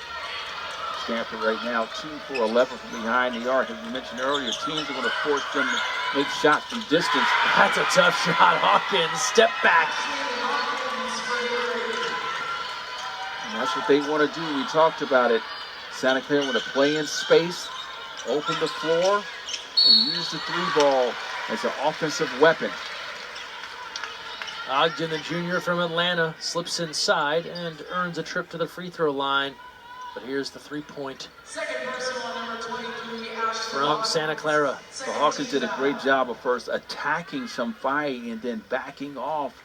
Stanford right now 2 for 11 from behind the arc. As we mentioned earlier, teams are going to force them to make shots from distance. That's a tough shot. Hawkins, step back. And that's what they want to do. We talked about it. Santa Clara want to play in space, open the floor, and use the 3-ball as an offensive weapon. Ogden, the junior from Atlanta, slips inside and earns a trip to the free throw line. But here's the 3-point from Santa Clara. The Hawkins did a great job of first attacking Shumfai and then backing off,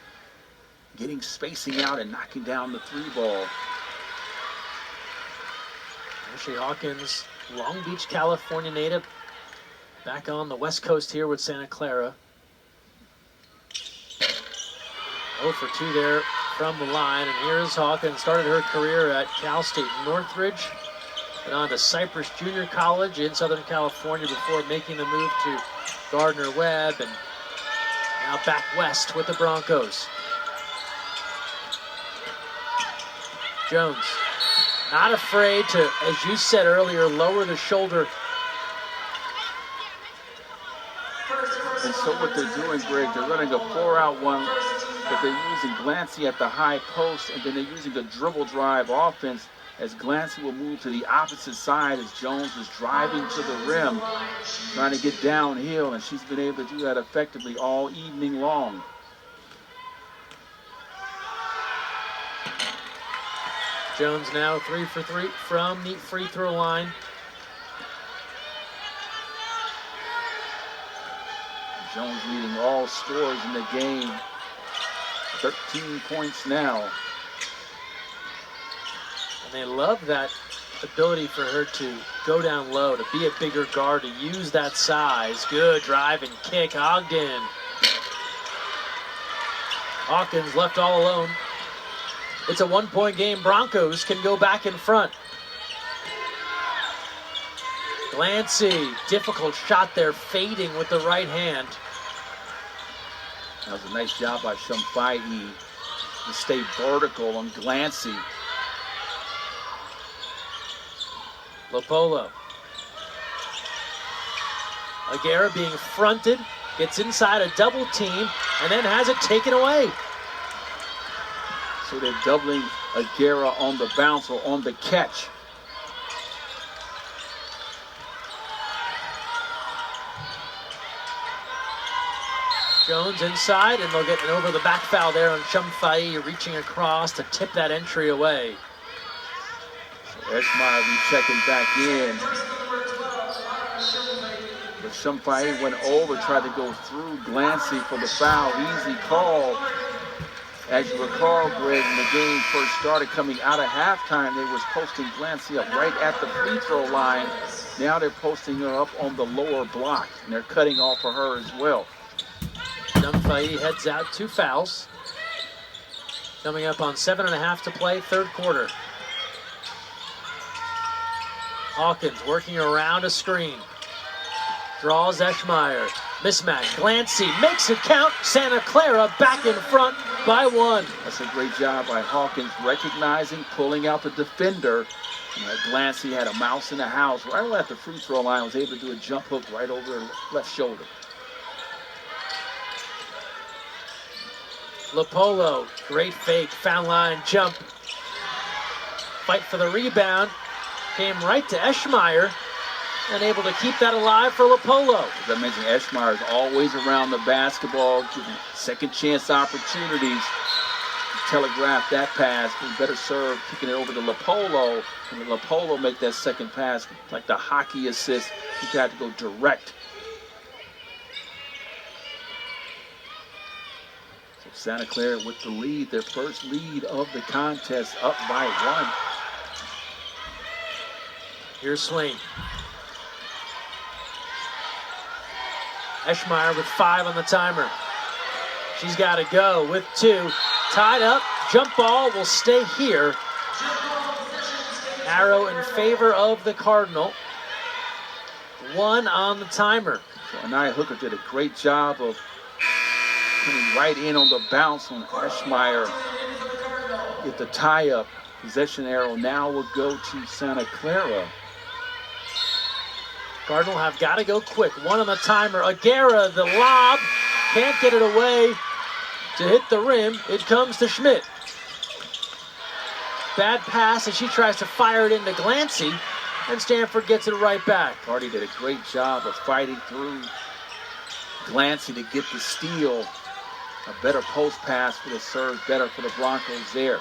getting spacing out and knocking down the 3-ball. Ashley Hawkins, Long Beach, California native, back on the West Coast here with Santa Clara. 0 for 2 there from the line, and here's Hawkins. Started her career at Cal State Northridge, and on to Cypress Junior College in Southern California before making the move to Gardner-Webb, and now back west with the Broncos. Jones, not afraid to, as you said earlier, lower the shoulder. And so what they're doing, Greg, they're running a 4-out one, but they're using Glancy at the high post, and then they're using a dribble drive offense as Glancy will move to the opposite side as Jones is driving to the rim, trying to get downhill, and she's been able to do that effectively all evening long. Jones now 3 for 3 from the free throw line. Jones leading all scorers in the game. 13 points now. And they love that ability for her to go down low, to be a bigger guard, to use that size. Good drive and kick, Ogden. Hawkins left all alone. It's a 1-point game. Broncos can go back in front. Glancy, difficult shot there, fading with the right hand. That was a nice job by Shumfai to stay vertical on Glancy. Lopolo. Aguera being fronted, gets inside a double team, and then has it taken away. So they're doubling Aguera on the bounce or on the catch. Jones inside, and they'll get an over the back foul there on Shumfai, reaching across to tip that entry away. So Eschmeyer will be checking back in. But Shumfai went over, tried to go through Glancy for the foul. Easy call. As you recall, Greg, when the game first started coming out of halftime, they was posting Glancy up right at the free throw line. Now they're posting her up on the lower block, and they're cutting off for her as well. Shumfai heads out, 2 fouls. Coming up on 7.5 to play, third quarter. Hawkins working around a screen. Draws Eschmeyer. Mismatch. Glancy makes it count. Santa Clara back in front by 1. That's a great job by Hawkins, recognizing, pulling out the defender. Glancy had a mouse in the house right at the free throw line, was able to do a jump hook right over her left shoulder. Lopolo, great fake, foul line jump. Fight for the rebound. Came right to Eschmeyer and able to keep that alive for Lopolo. As I mentioned, Eschmeyer is always around the basketball, giving second chance opportunities. Telegraph that pass, but better serve, kicking it over to Lopolo. And Lopolo make that second pass like the hockey assist. He had to go direct. So Santa Clara with the lead, their first lead of the contest, up by 1. Here's Swain. Eschmeyer with 5 on the timer. She's got to go with 2. Tied up, jump ball will stay here. Arrow in favor of the Cardinal. 1 on the timer. So Anaya Hooker did a great job of coming right in on the bounce when Eschmeyer get the tie-up. Possession arrow now will go to Santa Clara. Cardinal have got to go quick. 1 on the timer. Aguera, the lob. Can't get it away to hit the rim. It comes to Schmidt. Bad pass as she tries to fire it into Glancy, and Stanford gets it right back. Hardy did a great job of fighting through Glancy to get the steal. A better post pass for the serve, better for the Broncos there.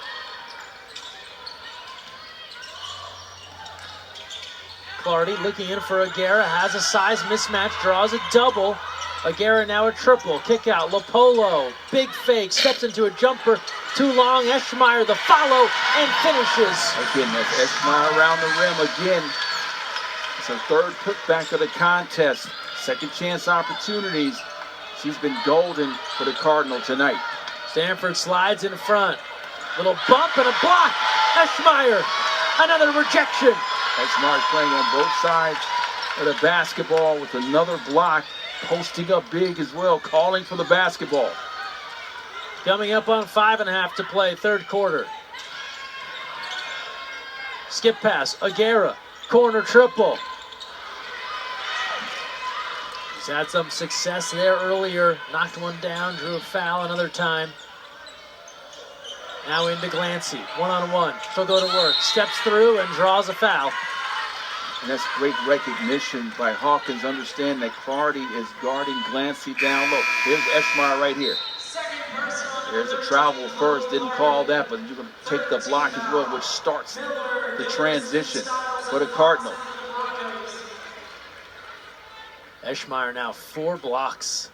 Clardy looking in for Aguera, has a size mismatch, draws a double. Aguera now a triple, kick out, Lopolo, big fake, steps into a jumper, too long, Eschmeyer the follow, and finishes. Again, that's Eschmeyer around the rim again. It's her third putback of the contest. Second chance opportunities. She's been golden for the Cardinal tonight. Stanford slides in front. Little bump and a block. Eschmeyer, another rejection. Eschmeyer playing on both sides of the basketball with another block. posting up big as well, calling for the basketball. Coming up on 5.5 to play, third quarter. Skip pass, Aguera, corner triple. He's had some success there earlier, knocked one down, drew a foul another time. Now into Glancy, one-on-one. She'll go to work, steps through and draws a foul. And that's great recognition by Hawkins, understanding that Clardy is guarding Glancy down low. Here's Eschmeyer right here. There's a travel first, didn't call that, but you're going to take the block as well, which starts the transition for the Cardinal. Eschmeyer now 4 blocks.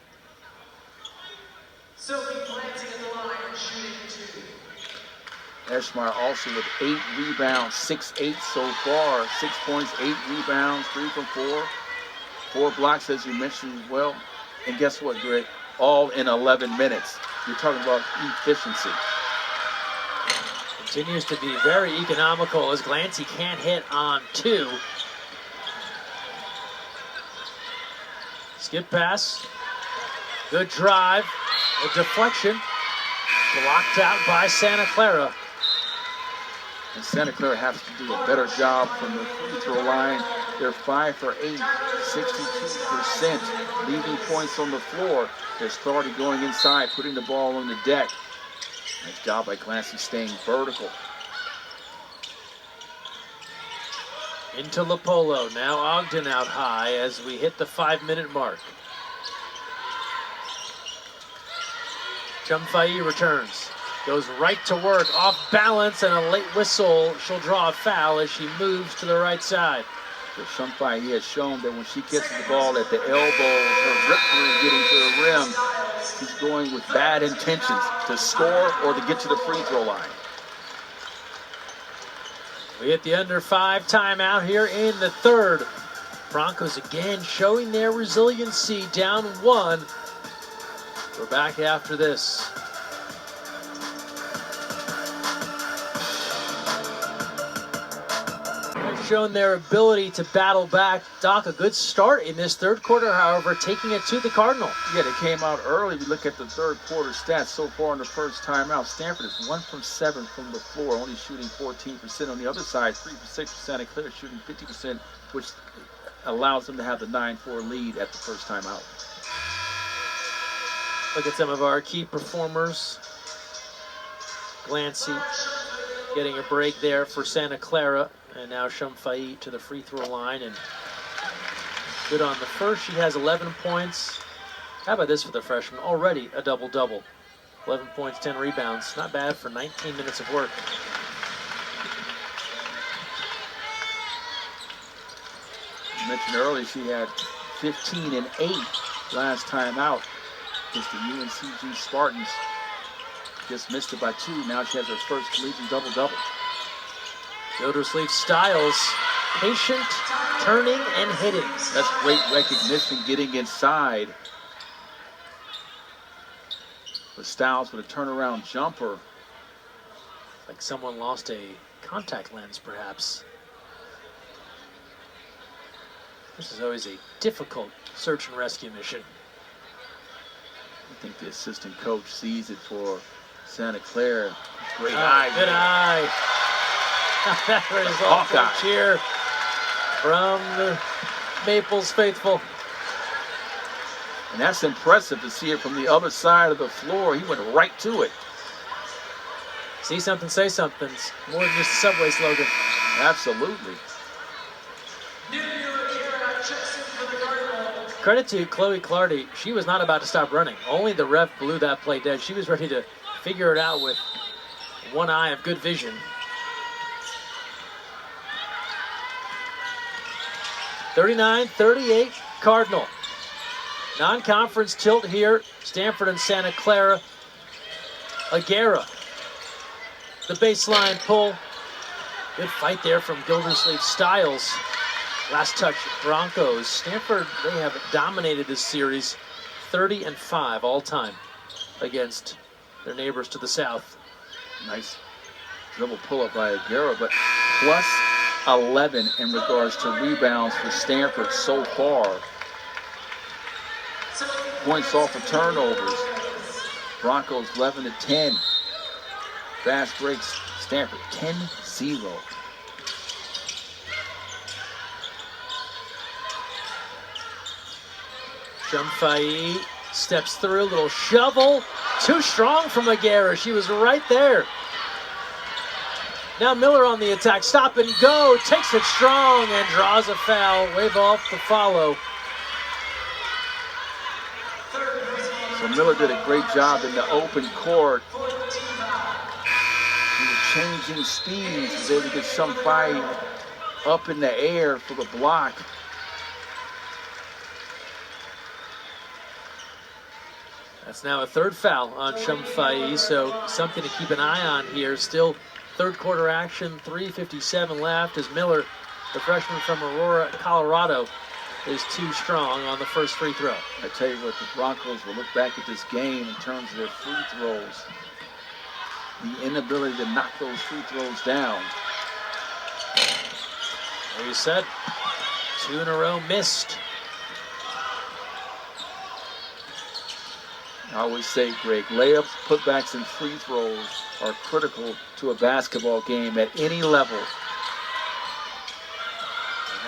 Eschmeyer also with 8 rebounds, 6-8 so far, 6 points, 8 rebounds, 3 from 4. 4 blocks, as you mentioned as well. And guess what, Greg? All in 11 minutes. You're talking about efficiency. Continues to be very economical as Glancy can't hit on 2. Skip pass. Good drive. A deflection. Blocked out by Santa Clara. And Santa Clara has to do a better job from the free throw line. They're 5 for 8, 62%. Leaving points on the floor. They're starting going inside, putting the ball on the deck. Nice job by Glancy staying vertical. Into Lopolo. Now Ogden out high as we hit the 5-minute mark. Chumfai returns. Goes right to work, off balance, and a late whistle. She'll draw a foul as she moves to the right side. So Chumfai has shown that when she gets the ball at the elbow, her rip through getting to the rim, she's going with bad intentions to score or to get to the free throw line. We hit the under 5 timeout here in the third. Broncos again showing their resiliency, down 1. We're back after this. They've shown their ability to battle back. Doc, a good start in this third quarter, however, taking it to the Cardinal. Yeah, they came out early. We look at the third quarter stats so far in the first timeout. Stanford is 1 from 7 from the floor, only shooting 14%. On the other side, 3 for 6 for Santa Clara, shooting 50%, which allows them to have the 9-4 lead at the first timeout. Look at some of our key performers. Glancy getting a break there for Santa Clara. And now Chumfai to the free throw line. And good on the first. She has 11 points. How about this for the freshman? Already a double-double. 11 points, 10 rebounds. Not bad for 19 minutes of work. You mentioned earlier she had 15 and 8 last time out against the UNCG Spartans. Just missed it by 2. Now she has her first collegiate double-double. Gildersleeve Styles, patient, turning, and hitting. That's great recognition, getting inside. But Styles with a turnaround jumper. Like someone lost a contact lens, perhaps. This is always a difficult search and rescue mission. I think the assistant coach sees it for Santa Clara. Great eye. Good eye. That result from cheer from the Maples faithful. And that's impressive to see it from the other side of the floor. He went right to it. See something, say something. It's more than just a Subway slogan. Absolutely. Credit to Chloe Clardy. She was not about to stop running. Only the ref blew that play dead. She was ready to figure it out with one eye of good vision. 39-38 Cardinal. Non-conference tilt here. Stanford and Santa Clara. Aguera. The baseline pull. Good fight there from Gildersleeve Styles. Last touch, Broncos. Stanford, they have dominated this series 30-5 all time against their neighbors to the south. Nice dribble pull-up by Aguera, but plus 11 in regards to rebounds for Stanford so far. points off of turnovers. Broncos 11-10. Fast breaks Stanford 10-0. Shumfai steps through, little shovel. Too strong from Aguera. She was right there. Now Miller on the attack. Stop and go. Takes it strong and draws a foul. Wave off the follow. So Miller did a great job in the open court. He was changing speeds. He was able to get Shumfai up in the air for the block. That's now a third foul on Shumfai, so something to keep an eye on here. Still third quarter action, 3:57 left as Miller, the freshman from Aurora, Colorado, is too strong on the first free throw. I tell you what, the Broncos will look back at this game in terms of their free throws. The inability to knock those free throws down. Like you said, 2 in a row missed. I always say, Greg, layups, putbacks, and free throws are critical to a basketball game at any level. They're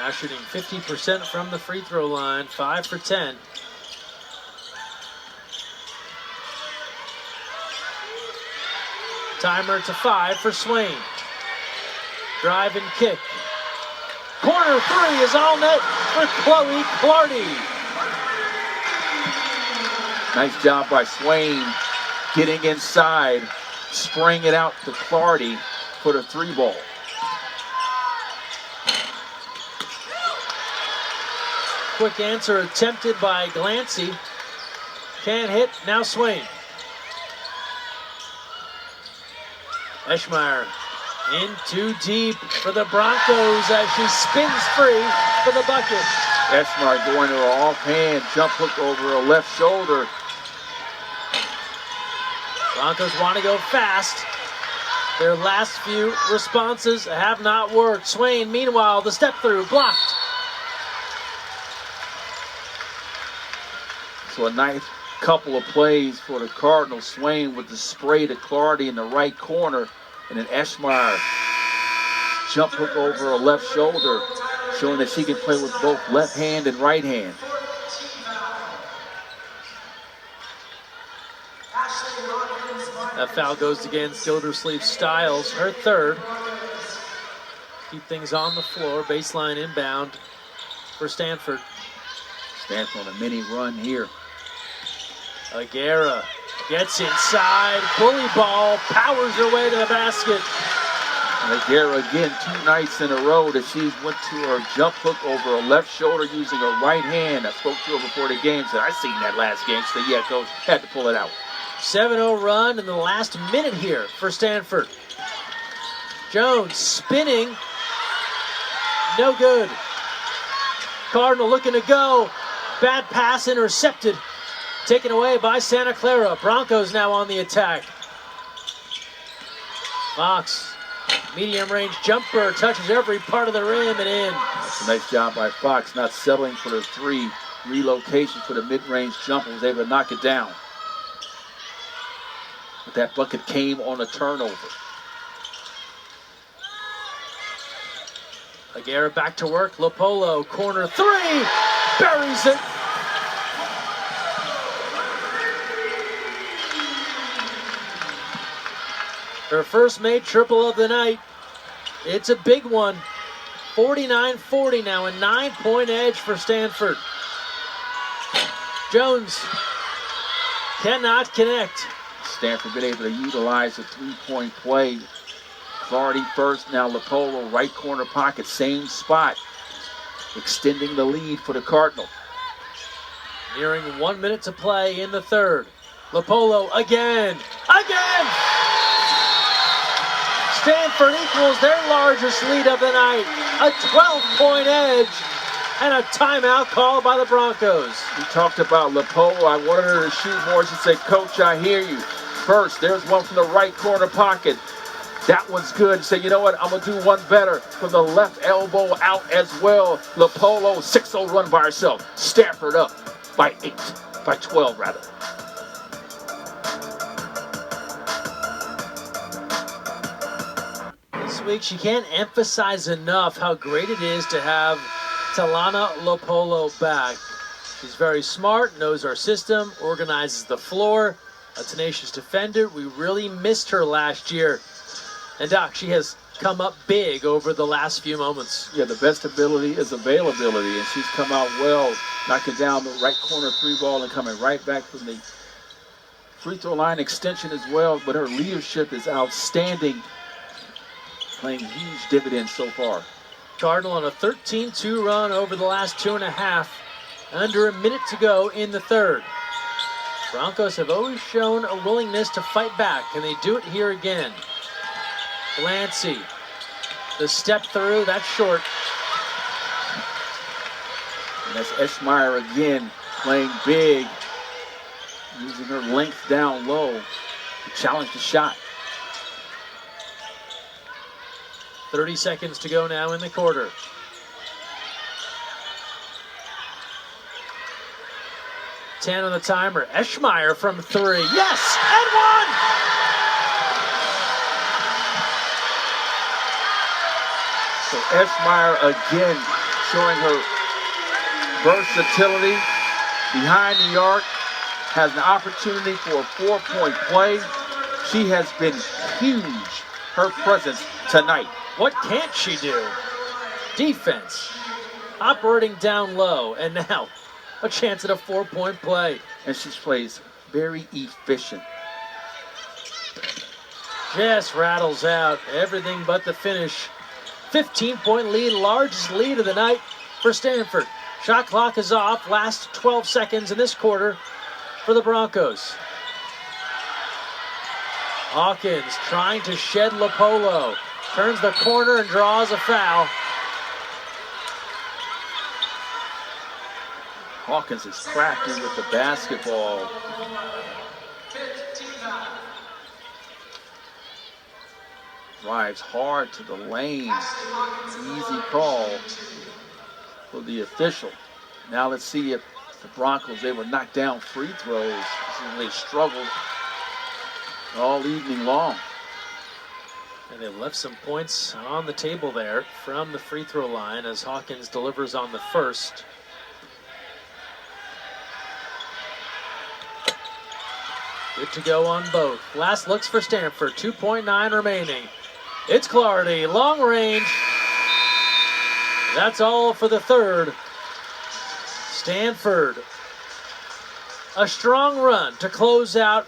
now shooting 50% from the free throw line, 5 for 10. Timer to 5 for Swain. Drive and kick. Corner 3 is all net for Chloe Clardy. Nice job by Swain getting inside, spraying it out to Clardy for the 3 ball. Quick answer attempted by Glancy. Can't hit, now Swain. Eschmeyer in too deep for the Broncos as she spins free for the bucket. Eschmeyer going to her offhand, jump hook over her left shoulder. Broncos want to go fast. Their last few responses have not worked. Swain, meanwhile, the step through, blocked. So a nice couple of plays for the Cardinals. Swain with the spray to Clardy in the right corner, and then Eschmeyer jump hook over her left shoulder, showing that she can play with both left hand and right hand. That foul goes against Gildersleeve-Stiles, her third. Keep things on the floor, baseline inbound for Stanford. Stanford on a mini run here. Aguera gets inside, bully ball, powers her way to the basket. And Aguera again, 2 nights in a row that she went to her jump hook over her left shoulder using her right hand. I spoke to her before the game, said, I seen that last game. She said, yeah, coach, had to pull it out. 7-0 run in the last minute here for Stanford. Jones spinning, no good. Cardinal looking to go, bad pass intercepted. Taken away by Santa Clara. Broncos now on the attack. Fox, medium range jumper, touches every part of the rim and in. That's a nice job by Fox, not settling for the 3. Relocation for the mid-range jumper, was able to knock it down. But that bucket came on a turnover. Aguera back to work. Lopolo, corner 3, buries it. Her first made triple of the night. It's a big one. 49-40 now, a 9-point edge for Stanford. Jones cannot connect. Stanford been able to utilize a 3-point play. Clardy first, now Lopolo, right corner pocket, same spot. Extending the lead for the Cardinal. Nearing 1 minute to play in the third. Lopolo again. Stanford equals their largest lead of the night. A 12-point edge and a timeout called by the Broncos. We talked about Lopolo. I wanted her to shoot more. She said, Coach, I hear you. First, there's one from the right corner pocket. That one's good. She said, you know what? I'm going to do one better from the left elbow out as well. Lopolo, 6-0 run by herself. Stanford up by 8. By 12, rather. This week, she can't emphasize enough how great it is to have Talana Lopolo back. She's very smart, knows our system, organizes the floor, a tenacious defender. We really missed her last year. And Doc, she has come up big over the last few moments. Yeah, the best ability is availability, and she's come out well, knocking down the right corner 3-ball and coming right back from the free throw line extension as well. But her leadership is outstanding, playing huge dividends so far. Cardinal on a 13-2 run over the last 2.5. Under a minute to go in the third. Broncos have always shown a willingness to fight back, and they do it here again. Delancey, the step through, that's short. And that's Eschmeyer again, playing big, using her length down low to challenge the shot. 30 seconds to go now in the quarter. Ten on the timer. Eschmeyer from three. Yes! And one! So Eschmeyer again showing her versatility behind the arc, has an opportunity for a 4-point play. She has been huge, her presence tonight. What can't she do? Defense. Operating down low, and now a chance at a 4-point play. And she plays very efficient. Just rattles out everything but the finish. 15-point lead, largest lead of the night for Stanford. Shot clock is off, last 12 seconds in this quarter for the Broncos. Hawkins trying to shed Lopolo. Turns the corner and draws a foul. Hawkins is cracking with the basketball. Drives hard to the lane. Easy call for the official. Now let's see if the Broncos able to knock down free throws. They struggled all evening long. And they left some points on the table there from the free throw line as Hawkins delivers on the first. Good to go on both. Last looks for Stanford, 2.9 remaining. It's Clara, long range. That's all for the third. Stanford, a strong run to close out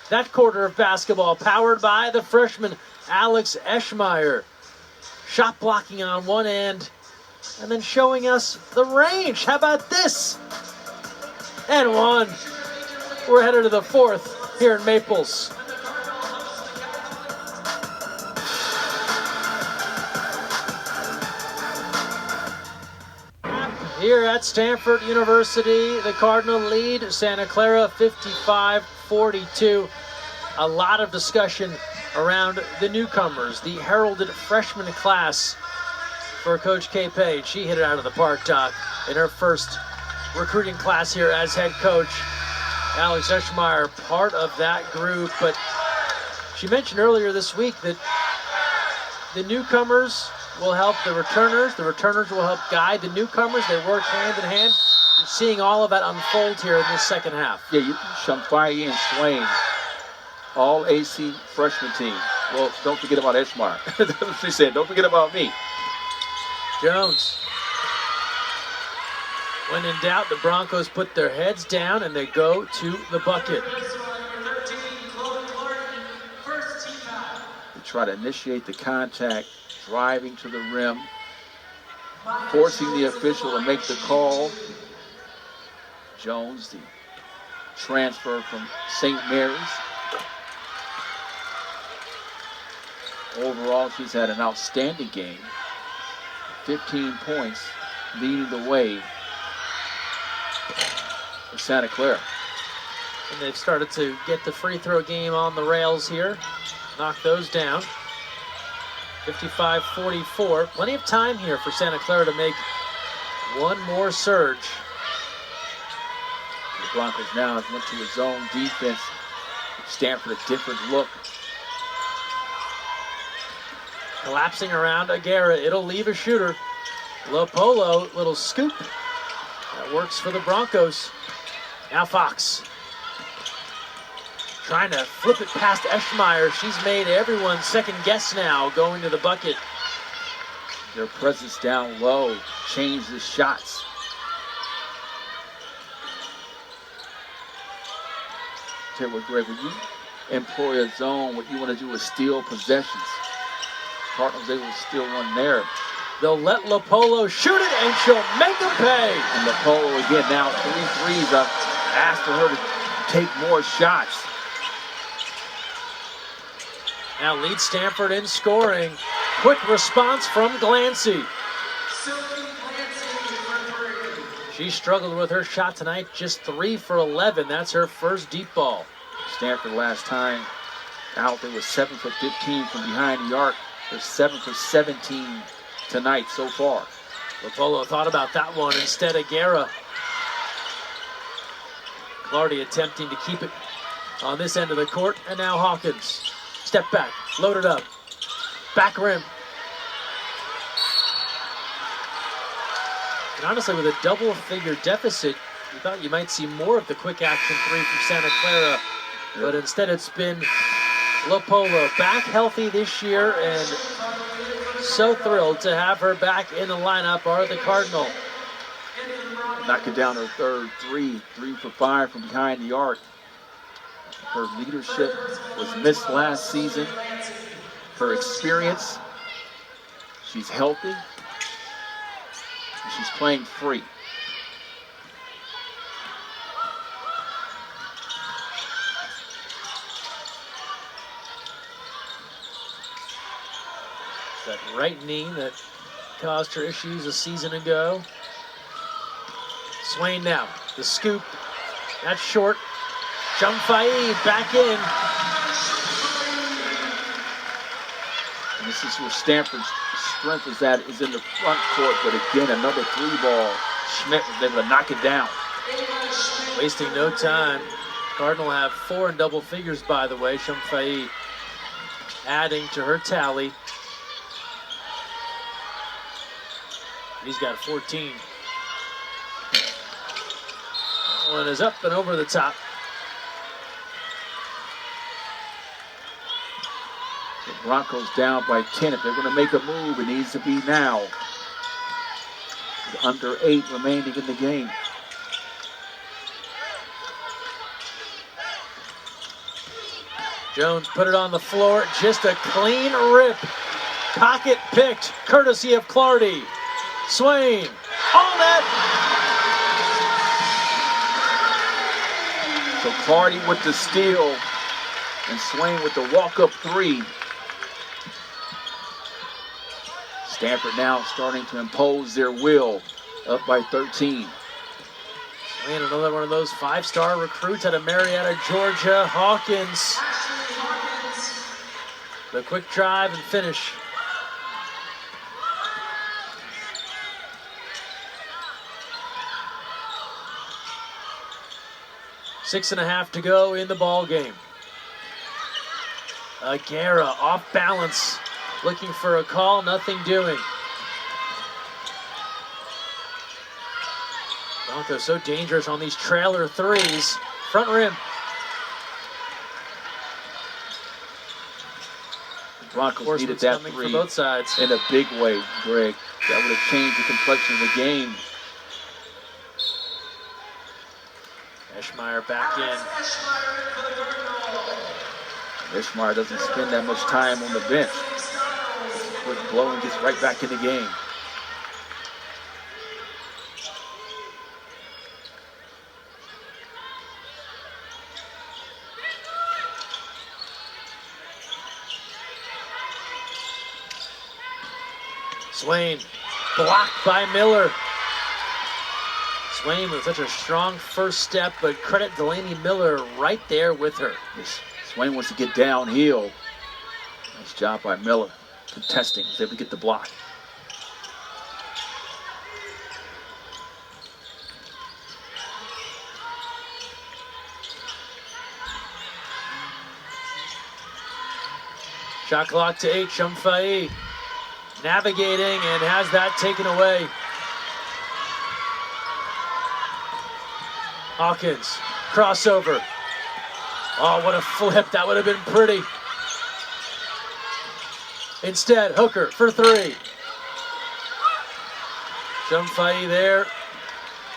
that quarter of basketball, powered by the freshman Alex Eschmeyer. Shot blocking on one end, and then showing us the range. How about this? And one. We're headed to the fourth here in Maples. Here at Stanford University, the Cardinal lead Santa Clara 55-42. A lot of discussion around the newcomers, the heralded freshman class for Coach K. Page. She hit it out of the park, Doc, in her first recruiting class here as head coach. Alex Eschmeyer, part of that group, but she mentioned earlier this week that the newcomers will help the returners will help guide the newcomers. They work hand in hand. You're seeing all of that unfold here in this second half. Yeah, Shamfai and Swain, all AC freshman team. Well, don't forget about Eschmeyer. That's what she said. Don't forget about me. Jones. When in doubt, the Broncos put their heads down and they go to the bucket. They try to initiate the contact, driving to the rim, forcing the official to make the call. Jones, the transfer from St. Mary's. Overall, she's had an outstanding game. 15 points, leading the way for Santa Clara. And they've started to get the free throw game on the rails here. Knock those down. 55-44. Plenty of time here for Santa Clara to make one more surge. Broncos now went to his own defense. Stanford a different look. Collapsing around Aguirre. It'll leave a shooter. Lopolo, little scoop. That works for the Broncos. Now Fox. Trying to flip it past Eschmeyer. She's made everyone second guess now going to the bucket. Their presence down low changed the shots. Tell you what, Greg, when you employ a zone, what you want to do is steal possessions. Cardinals able to steal one there. They'll let Lopolo shoot it, and she'll make them pay. And Lopolo again, now 3 threes. I've asked for her to take more shots. Now lead Stanford in scoring. Quick response from Glancy. She struggled with her shot tonight, just 3 for 11. That's her first deep ball. Stanford last time out there was 7 for 15 from behind the arc. They're 7 for 17 tonight so far. Lopolo thought about that one. Instead, Aguirre. Clardy attempting to keep it on this end of the court. And now Hawkins. Step back, loaded up. Back rim. And honestly, with a double-figure deficit, you thought you might see more of the quick action 3 from Santa Clara. But instead it's been Lopolo back healthy this year, and so thrilled to have her back in the lineup are the Cardinal. Knocking down her third 3 for 5 from behind the arc. Her leadership was missed last season. Her experience, she's healthy, and she's playing free. That right knee that caused her issues a season ago. Swain now, the scoop, that's short. Shumfai back in. And this is where Stanford's strength is in the front court, but again, another 3 ball. Schmidt was able to knock it down. Wasting no time. Cardinal have 4 in double figures, by the way. Shumfai adding to her tally. He's got 14. That one is up and over the top. The Broncos down by 10. If they're going to make a move, it needs to be now. With under 8 remaining in the game. Jones put it on the floor. Just a clean rip. Pocket picked, courtesy of Clardy. Swain, all net. So Clardy with the steal and Swain with the walk-up 3. Stanford now starting to impose their will, up by 13. Swain, another one of those 5-star recruits out of Marietta, Georgia. Hawkins. The quick drive and finish. Six and a half to go in the ball game. Aguirre off balance, looking for a call, nothing doing. Broncos so dangerous on these trailer 3s. Front rim. Broncos needed that 3 for both sides. in a big way, Greg. That would have changed the complexion of the game. Eschmeyer back in. Eschmeyer doesn't spend that much time on the bench. Quick blow and gets right back in the game. Swain blocked by Miller. Swain with such a strong first step, but credit Delaney Miller right there with her. Swain wants to get downhill. Nice job by Miller. Contesting, was able to get the block. Shot clock to 8. Shumfai navigating and has that taken away. Hawkins, crossover. Oh, what a flip. That would have been pretty. Instead, Hooker for 3. Shumfai there,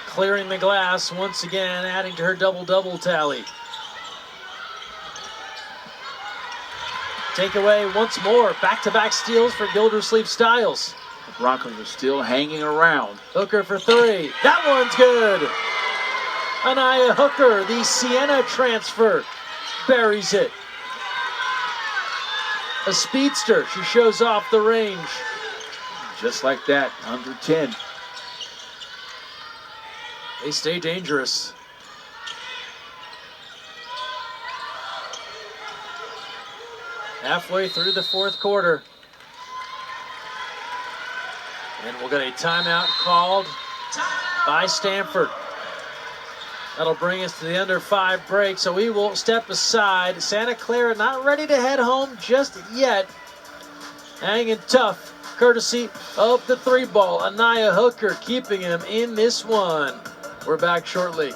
clearing the glass once again, adding to her double-double tally. Takeaway once more. Back-to-back steals for Gildersleeve-Styles. The Broncos are still hanging around. Hooker for 3. That one's good. Anaya Hooker, the Siena transfer, buries it. A speedster. She shows off the range. Just like that, under 10. They stay dangerous. Halfway through the fourth quarter. And we'll get a timeout called by Stanford. That'll bring us to the under 5 break, so we will step aside. Santa Clara not ready to head home just yet. Hanging tough, courtesy of the 3 ball. Anaya Hooker keeping him in this one. We're back shortly.